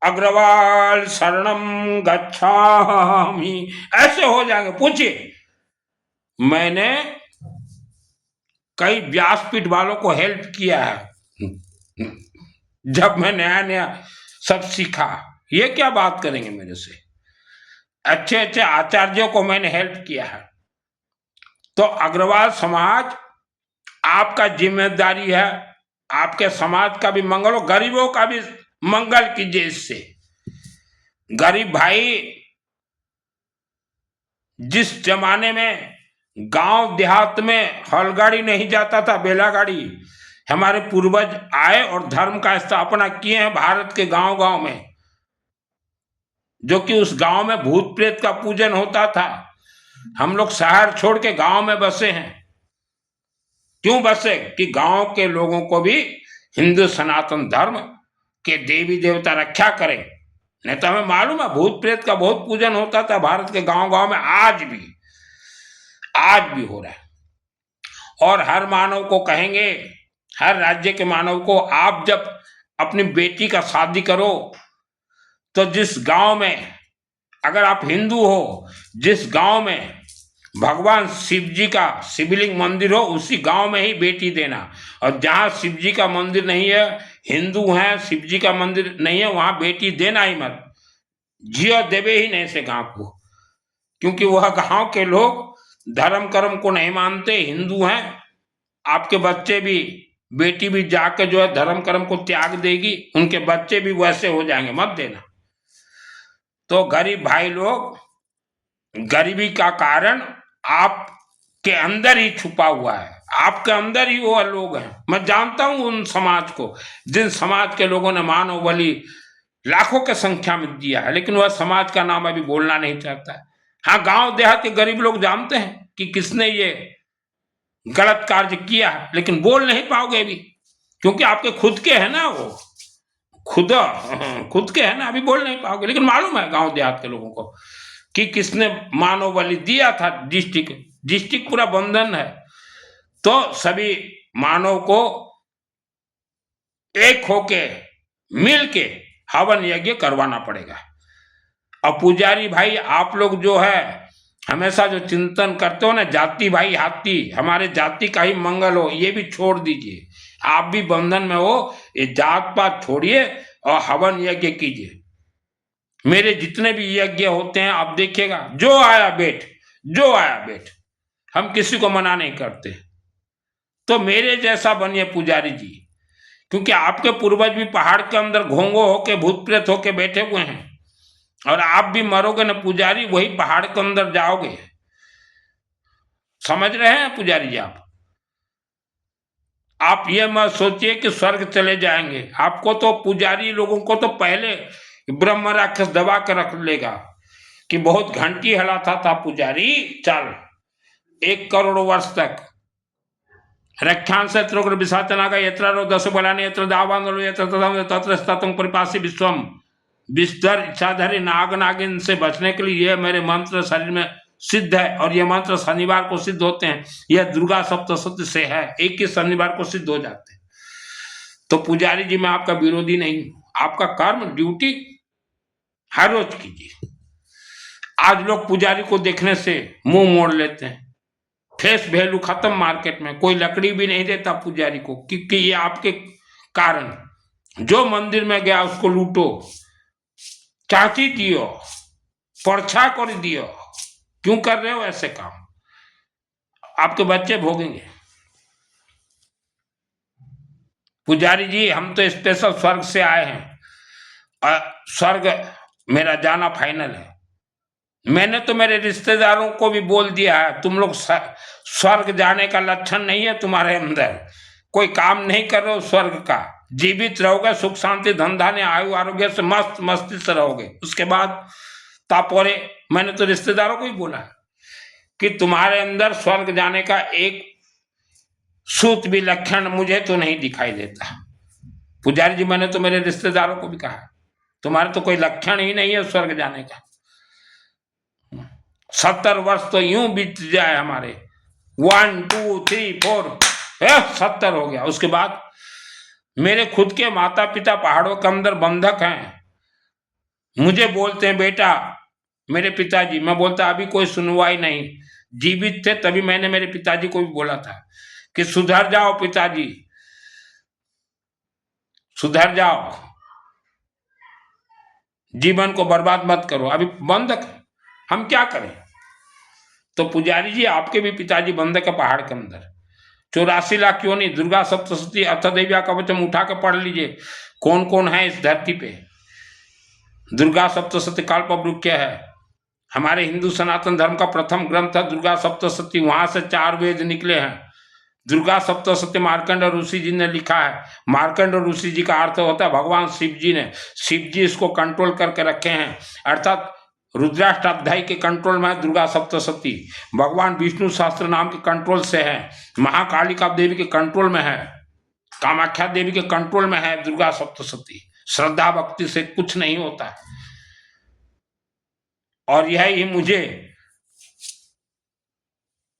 अग्रवाल शरणम गच्छामि, ऐसे हो जाएंगे। पूछिए, मैंने कई व्यासपीठ वालों को हेल्प किया है जब मैं नया नया सब सीखा। ये क्या बात करेंगे मेरे से? अच्छे अच्छे आचार्यों को मैंने हेल्प किया है। तो अग्रवाल समाज, आपका जिम्मेदारी है, आपके समाज का भी मंगल हो, गरीबों का भी मंगल कीजिए। इससे गरीब भाई, जिस जमाने में गांव देहात में हलगाड़ी नहीं जाता था, बैलागाड़ी, हमारे पूर्वज आए और धर्म का स्थापना किए हैं भारत के गांव गांव में, जो कि उस गांव में भूत प्रेत का पूजन होता था। हम लोग शहर छोड़ के गांव में बसे हैं। क्यों बसे? कि गांव के लोगों को भी हिंदू सनातन धर्म के देवी देवता रक्षा करें। नहीं तो हमें मालूम है भूत प्रेत का बहुत पूजन होता था भारत के गांव गांव में, आज भी हो रहा है। और हर मानव को कहेंगे, हर राज्य के मानव को, आप जब अपनी बेटी का शादी करो तो जिस गांव में, अगर आप हिंदू हो, जिस गांव में भगवान शिव जी का शिवलिंग मंदिर हो, उसी गांव में ही बेटी देना। और जहां शिव जी का मंदिर नहीं है, हिंदू हैं, शिव जी का मंदिर नहीं है, वहां बेटी देना ही मत। जियो देवे ही नहीं से गांव को, क्योंकि वह गांव के लोग धर्म कर्म को नहीं मानते, हिंदू हैं। आपके बच्चे भी, बेटी भी जाके जो है धर्म कर्म को त्याग देगी, उनके बच्चे भी वैसे हो जाएंगे, मत देना। तो गरीब भाई लोग, गरीबी का कारण आपके अंदर ही छुपा हुआ है, आपके अंदर ही वो लोग हैं। मैं जानता हूं उन समाज को, जिन समाज के लोगों ने मानव बलि लाखों के संख्या में दिया है, लेकिन वह समाज का नाम अभी बोलना नहीं चाहता है। हाँ, गांव देहात के गरीब लोग जानते हैं कि किसने ये गलत कार्य किया है, लेकिन बोल नहीं पाओगे अभी, क्योंकि आपके खुद के है ना, वो खुद के है ना, अभी बोल नहीं पाओगे। लेकिन मालूम है गांव देहात के लोगों को कि किसने मानव बलि दिया था। डिस्ट्रिक्ट पूरा बंधन है, तो सभी मानव को एक होके मिल के हवन यज्ञ करवाना पड़ेगा। और पुजारी भाई, आप लोग जो है हमेशा जो चिंतन करते हो ना, जाति भाई हाथी, हमारे जाति का ही मंगल हो, ये भी छोड़ दीजिए। आप भी बंधन में हो, ये जात पात छोड़िए और हवन यज्ञ कीजिए। मेरे जितने भी यज्ञ होते हैं आप देखिएगा, जो आया बैठ, हम किसी को मना नहीं करते। तो मेरे जैसा बनिए पुजारी जी, क्योंकि आपके पूर्वज भी पहाड़ के अंदर घोंगो होके, भूत प्रेत होके बैठे हुए हैं, और आप भी मरोगे ना पुजारी, वही पहाड़ के अंदर जाओगे। समझ रहे हैं पुजारी जी? आप ये मत सोचिए कि स्वर्ग चले जाएंगे। आपको तो, पुजारी लोगों को तो पहले ब्रह्म राक्षस दबा कर रख लेगा कि बहुत घंटी हिलाता था पुजारी, चल 1 करोड़ वर्ष तक रक्षांश विशाचनागा यत्र रो दस बलानि यत्र दावानलो यत्र तत्र ततंग परिपासी विश्वम। विस्तर इच्छाधारी नाग नागिन से बचने के लिए यह मेरे मंत्र शरीर में सिद्ध है, और ये मंत्र शनिवार को सिद्ध होते हैं। यह दुर्गा सप्तशती से है, एक ही शनिवार को सिद्ध हो जाते हैं। तो पुजारी जी, मैं आपका विरोधी नहीं हूं, आपका कर्म ड्यूटी हर रोज कीजिए। आज लोग पुजारी को देखने से मुंह मोड़ लेते हैं, फेस वैल्यू खत्म मार्केट में, कोई लकड़ी भी नहीं देता पुजारी को, क्योंकि ये आपके कारण। जो मंदिर में गया उसको लूटो, चाची दियो, परछा कर दियो, क्यों कर रहे हो ऐसे काम? आपके बच्चे भोगेंगे। पुजारी जी, हम तो स्पेशल स्वर्ग से आए हैं, और स्वर्ग मेरा जाना फाइनल है। मैंने तो मेरे रिश्तेदारों को भी बोल दिया है, तुम लोग स्वर्ग जाने का लक्षण नहीं है तुम्हारे अंदर, कोई काम नहीं कर रहे हो स्वर्ग का। जीवित रहोगे, सुख शांति धन धान्य आयु आरोग्य से मस्त मस्ती से रहोगे, उसके बाद तापोरे। मैंने तो रिश्तेदारों को ही बोला है कि तुम्हारे अंदर स्वर्ग जाने का एक सूत भी लक्षण मुझे तो नहीं दिखाई देता। पुजारी जी, मैंने तो मेरे रिश्तेदारों को भी कहा, तुम्हारे तो कोई लक्षण ही नहीं है स्वर्ग जाने का। 70 वर्ष तो यूं बीत जाए हमारे, 1 2 3 4 70 हो गया। उसके बाद मेरे खुद के माता पिता पहाड़ों के अंदर बंधक हैं, मुझे बोलते हैं बेटा, मेरे पिताजी, मैं बोलता अभी कोई सुनवाई नहीं। जीवित थे तभी मैंने मेरे पिताजी को भी बोला था कि सुधर जाओ पिताजी, सुधर जाओ, जीवन को बर्बाद मत करो, अभी बंधक है, हम क्या करें? तो पुजारी जी, आपके भी पिताजी बंधक है पहाड़ के अंदर। 84 लाख क्यों नहीं, दुर्गा सप्तशती अर्थदेव्या कवचम उठा के पढ़ लीजिए, कौन कौन है इस धरती पे। दुर्गा सप्तशती कल्पवृक्ष है, हमारे हिंदू सनातन धर्म का प्रथम ग्रंथ है दुर्गा सप्तशती, वहां से 4 वेद निकले हैं। दुर्गा सप्तशती मार्कंड ऋषि जी ने लिखा है। मार्कंड ऋषि जी का अर्थ होता है भगवान शिव जी इसको कंट्रोल करके रखे हैं, अर्थात रुद्राष्टाध्यायी के कंट्रोल में है दुर्गा सप्तशती। भगवान विष्णु सहस्त्र नाम के कंट्रोल से है, महाकालिका देवी के कंट्रोल में है, कामाख्या देवी के कंट्रोल में है दुर्गा सप्तशती। श्रद्धा भक्ति से कुछ नहीं होता। और यह ही मुझे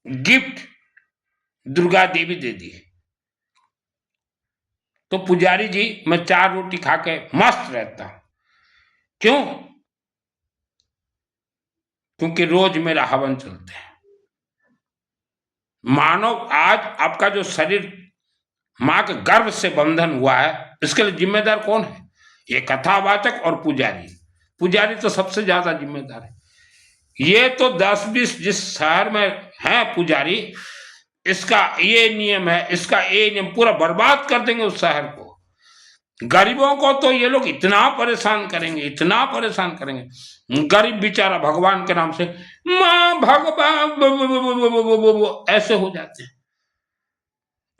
गिफ्ट दुर्गा देवी दे दी। तो पुजारी जी, मैं 4 रोटी खा के मस्त रहता हूं। क्यों? क्योंकि रोज मेरा हवन चलते हैं। मानव, आज आपका जो शरीर मां के गर्भ से बंधन हुआ है, इसके लिए जिम्मेदार कौन है? ये कथावाचक और पुजारी। पुजारी तो सबसे ज्यादा जिम्मेदार है। ये तो 10-20 जिस शहर में है पुजारी, इसका ये नियम है, इसका ये नियम, पूरा बर्बाद कर देंगे उस शहर को। गरीबों को तो ये लोग इतना परेशान करेंगे, इतना परेशान करेंगे। गरीब बेचारा भगवान के नाम से मां भगवान ऐसे हो जाते हैं।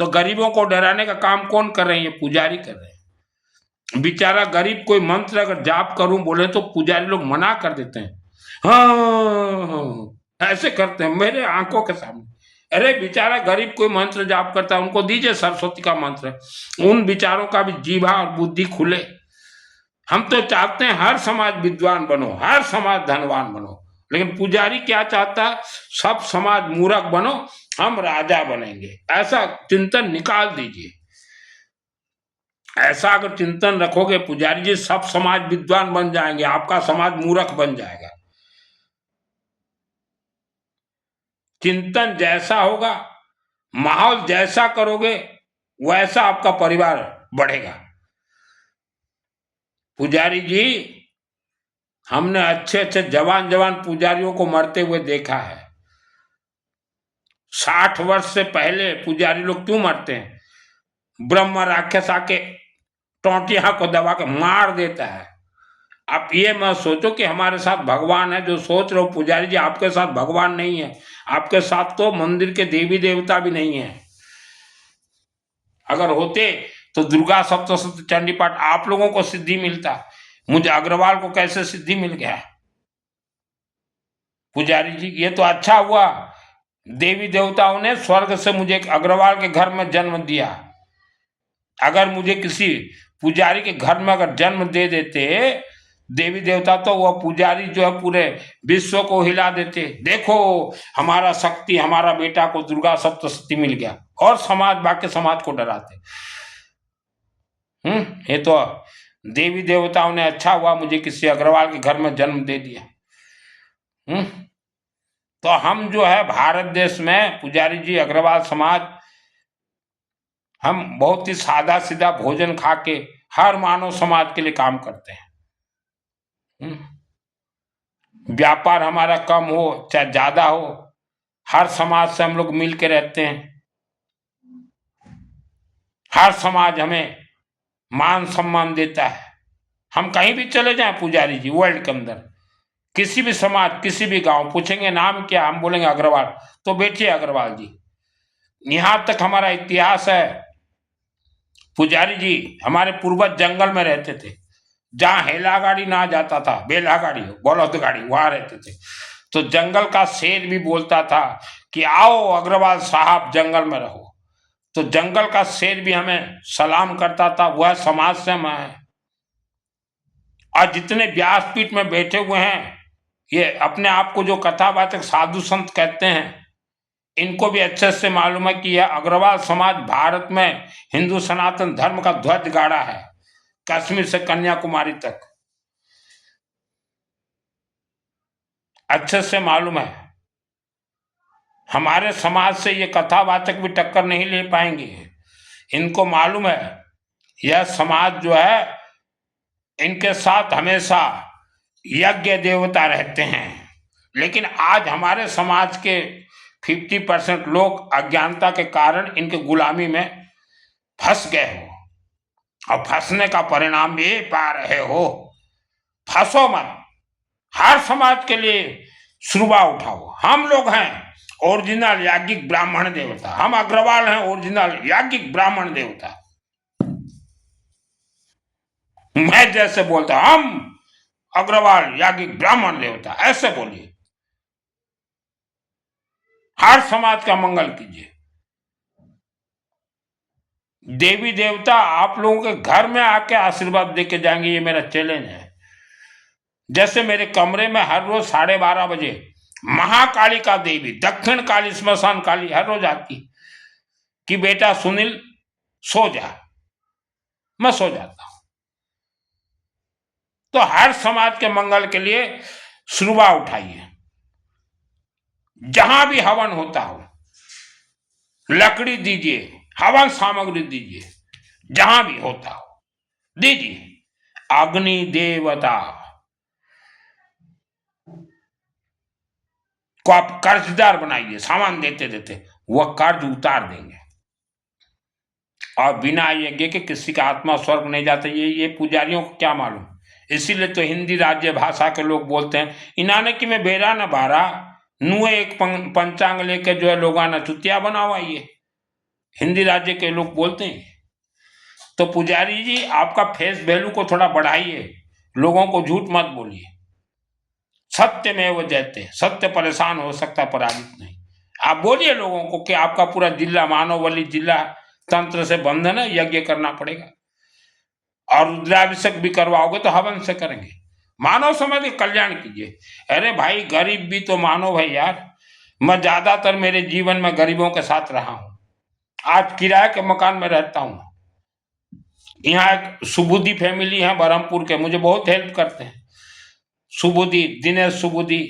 तो गरीबों को डराने का काम कौन कर रहे हैं? ये पुजारी कर रहे हैं। बेचारा गरीब कोई मंत्र अगर जाप करूं बोले तो पुजारी लोग मना कर देते हैं। हाँ, ऐसे करते हैं मेरे आंखों के सामने। अरे बेचारा गरीब कोई मंत्र जाप करता है, उनको दीजिए सरस्वती का मंत्र, उन बेचारों का भी जीवा और बुद्धि खुले। हम तो चाहते हैं हर समाज विद्वान बनो, हर समाज धनवान बनो, लेकिन पुजारी क्या चाहता है? सब समाज मूर्ख बनो, हम राजा बनेंगे। ऐसा चिंतन निकाल दीजिए। ऐसा अगर चिंतन रखोगे पुजारी जी, सब समाज विद्वान बन जाएंगे, आपका समाज मूर्ख बन जाएगा। चिंतन जैसा होगा, माहौल जैसा करोगे, वैसा आपका परिवार बढ़ेगा। पुजारी जी, हमने अच्छे अच्छे जवान जवान पुजारियों को मरते हुए देखा है। 60 वर्ष से पहले पुजारी लोग क्यों मरते हैं? ब्रह्म राक्षस आके टोंटिया को दबा के मार देता है। आप ये मत सोचो कि हमारे साथ भगवान है। जो सोच रहे हो पुजारी जी, आपके साथ भगवान नहीं है, आपके साथ तो मंदिर के देवी देवता भी नहीं है। अगर होते तो दुर्गा सप्तशती चंडी पाठ आप लोगों को सिद्धि मिलता। मुझे अग्रवाल को कैसे सिद्धि मिल गया? पुजारी जी, ये तो अच्छा हुआ, देवी देवताओं ने स्वर्ग से मुझे अग्रवाल के घर में जन्म दिया। अगर मुझे किसी पुजारी के घर में अगर जन्म दे देते देवी देवता, तो वह पुजारी जो है पूरे विश्व को हिला देते। देखो हमारा शक्ति, हमारा बेटा को दुर्गा सप्तशती मिल गया, और समाज बाकी समाज को डराते। ये तो देवी देवताओं ने अच्छा हुआ मुझे किसी अग्रवाल के घर में जन्म दे दिया। तो हम जो है भारत देश में पुजारी जी, अग्रवाल समाज, हम बहुत ही सादा सीधा भोजन खा के हर मानव समाज के लिए काम करते हैं। व्यापार हमारा कम हो चाहे ज्यादा हो, हर समाज से हम लोग मिल के रहते हैं। हर समाज हमें मान सम्मान देता है। हम कहीं भी चले जाएं पुजारी जी, वर्ल्ड के अंदर किसी भी समाज, किसी भी गांव, पूछेंगे नाम क्या, हम बोलेंगे अग्रवाल, तो बैठिए अग्रवाल जी। यहां तक हमारा इतिहास है पुजारी जी, हमारे पूर्वज जंगल में रहते थे, जहां हेला गाड़ी ना जाता था, बेला गाड़ी, बलद गाड़ी, वहां रहते थे। तो जंगल का शेर भी बोलता था कि आओ अग्रवाल साहब जंगल में रहो। तो जंगल का शेर भी हमें सलाम करता था। वह समाज से हम है। और जितने व्यासपीठ में बैठे हुए हैं, ये अपने आप को जो कथावाचक साधु संत कहते हैं, इनको भी अच्छे से मालूम है कि यह अग्रवाल समाज भारत में हिंदू सनातन धर्म का ध्वज गाड़ा है, कश्मीर से कन्याकुमारी तक। अच्छे से मालूम है। हमारे समाज से ये कथावाचक भी टक्कर नहीं ले पाएंगे। इनको मालूम है यह समाज जो है, इनके साथ हमेशा यज्ञ देवता रहते हैं। लेकिन आज हमारे समाज के 50% लोग अज्ञानता के कारण इनके गुलामी में फंस गए हो, और फंसने का परिणाम ये पा रहे हो। फंसो मत, हर समाज के लिए शुरुआ उठाओ। हम लोग हैं ओरिजिनल याज्ञिक ब्राह्मण देवता, हम अग्रवाल हैं ओरिजिनल याज्ञिक ब्राह्मण देवता। मैं जैसे बोलता हम अग्रवाल याज्ञिक ब्राह्मण देवता, ऐसे बोलिए। हर समाज का मंगल कीजिए। देवी देवता आप लोगों के घर में आके आशीर्वाद देके जाएंगे, ये मेरा चैलेंज है। जैसे मेरे कमरे में हर रोज 12:30 बजे महाकाली का देवी, दक्षिण काली, स्मशान काली हर रोज आती कि बेटा सुनील सो जा, मैं सो जाता हूं। तो हर समाज के मंगल के लिए शुरुआ उठाइए। जहां भी हवन होता हो, लकड़ी दीजिए, हवन सामग्री दीजिए, जहां भी होता हो दीजिए। अग्नि देवता को आप कर्जदार बनाइए, सामान देते देते वह कर्ज उतार देंगे। और बिना यज्ञ के किसी का आत्मा स्वर्ग नहीं जाता, ये पुजारियों को क्या मालूम। इसीलिए तो हिंदी राज्य भाषा के लोग बोलते हैं इनाने की में बेरा न बारा, नुए एक पंचांग लेके जो है लोग न चुतिया बनावा, ये हिंदी राज्य के लोग बोलते हैं। तो पुजारी जी आपका फेस वैल्यू को थोड़ा बढ़ाइए, लोगों को झूठ मत बोलिए। सत्य में वो जयते, सत्य परेशान हो सकता पराजित नहीं। आप बोलिए लोगों को कि आपका पूरा जिला मानवली जिला तंत्र से बंधन है, यज्ञ करना पड़ेगा, और रुद्राभिषेक भी करवाओगे तो हवन से करेंगे। मानव समाज के कल्याण कीजिए। अरे भाई गरीब भी तो मानव है यार। मैं ज्यादातर मेरे जीवन में गरीबों के साथ रहा हूं। आज किराए के मकान में रहता हूं। यहाँ एक सुबुद्धि फैमिली है बरहमपुर के, मुझे बहुत हेल्प करते हैं। सुबुद्धि, दिनेश सुबुद्धि,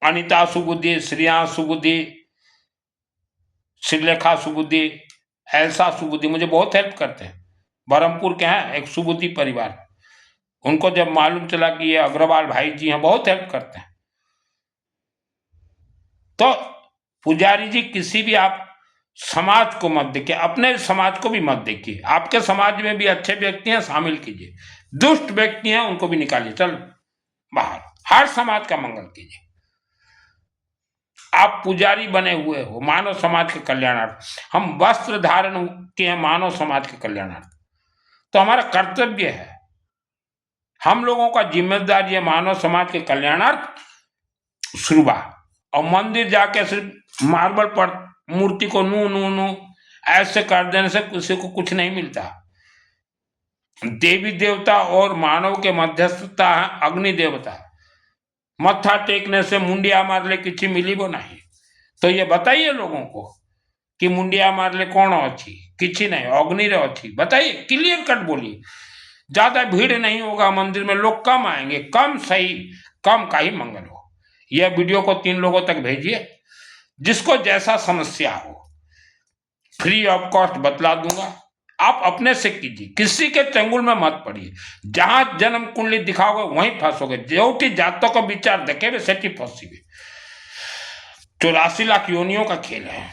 अनिता सुबुद्धि, श्रिया सुबुद्धि, श्रीलेखा सुबुद्धि, एल्सा सुबुद्धि मुझे बहुत हेल्प करते हैं। बरहमपुर के हैं एक सुबुद्धि परिवार। उनको जब मालूम चला कि ये अग्रवाल भाई जी हैं, बहुत हेल्प करते हैं। तो पुजारी जी किसी भी आप समाज को मत देखिए, अपने समाज को भी मत देखिए। आपके समाज में भी अच्छे व्यक्ति हैं, शामिल कीजिए। दुष्ट व्यक्ति हैं उनको भी निकालिए, चल बाहर। हर समाज का मंगल कीजिए। आप पुजारी बने हुए हो मानव समाज के कल्याणार्थ, हम वस्त्र धारण किए हैं मानव समाज के कल्याणार्थ। तो हमारा कर्तव्य है, हम लोगों का जिम्मेदारी है मानव समाज के कल्याणार्थ शुरुआत। और मंदिर जाके सिर्फ मार्बल पर मूर्ति को नू नू नू ऐसे कर देने से किसी को कुछ नहीं मिलता। देवी देवता और मानव के मध्यस्थता है अग्नि देवता। मत्था टेकने से मुंडिया मारले किसी मिली वो नहीं। तो ये बताइए लोगों को कि मुंडिया मारले कौन अच्छी, किसी नहीं, अग्नि रे अच्छी। बताइए, क्लियर कट बोलिए। ज्यादा भीड़ नहीं होगा मंदिर में, लोग कम आएंगे, कम सही, कम का ही मंगल हो। यह वीडियो को 3 लोगों तक भेजिए, जिसको जैसा समस्या हो फ्री ऑफ कॉस्ट बतला दूंगा। आप अपने से कीजिए, किसी के चंगुल में मत पड़िए। जहां जन्म कुंडली दिखाओगे वहीं फंसोगे। जो जातों का विचार देखे सेठी फंसी 84 लाख योनियों का खेल है।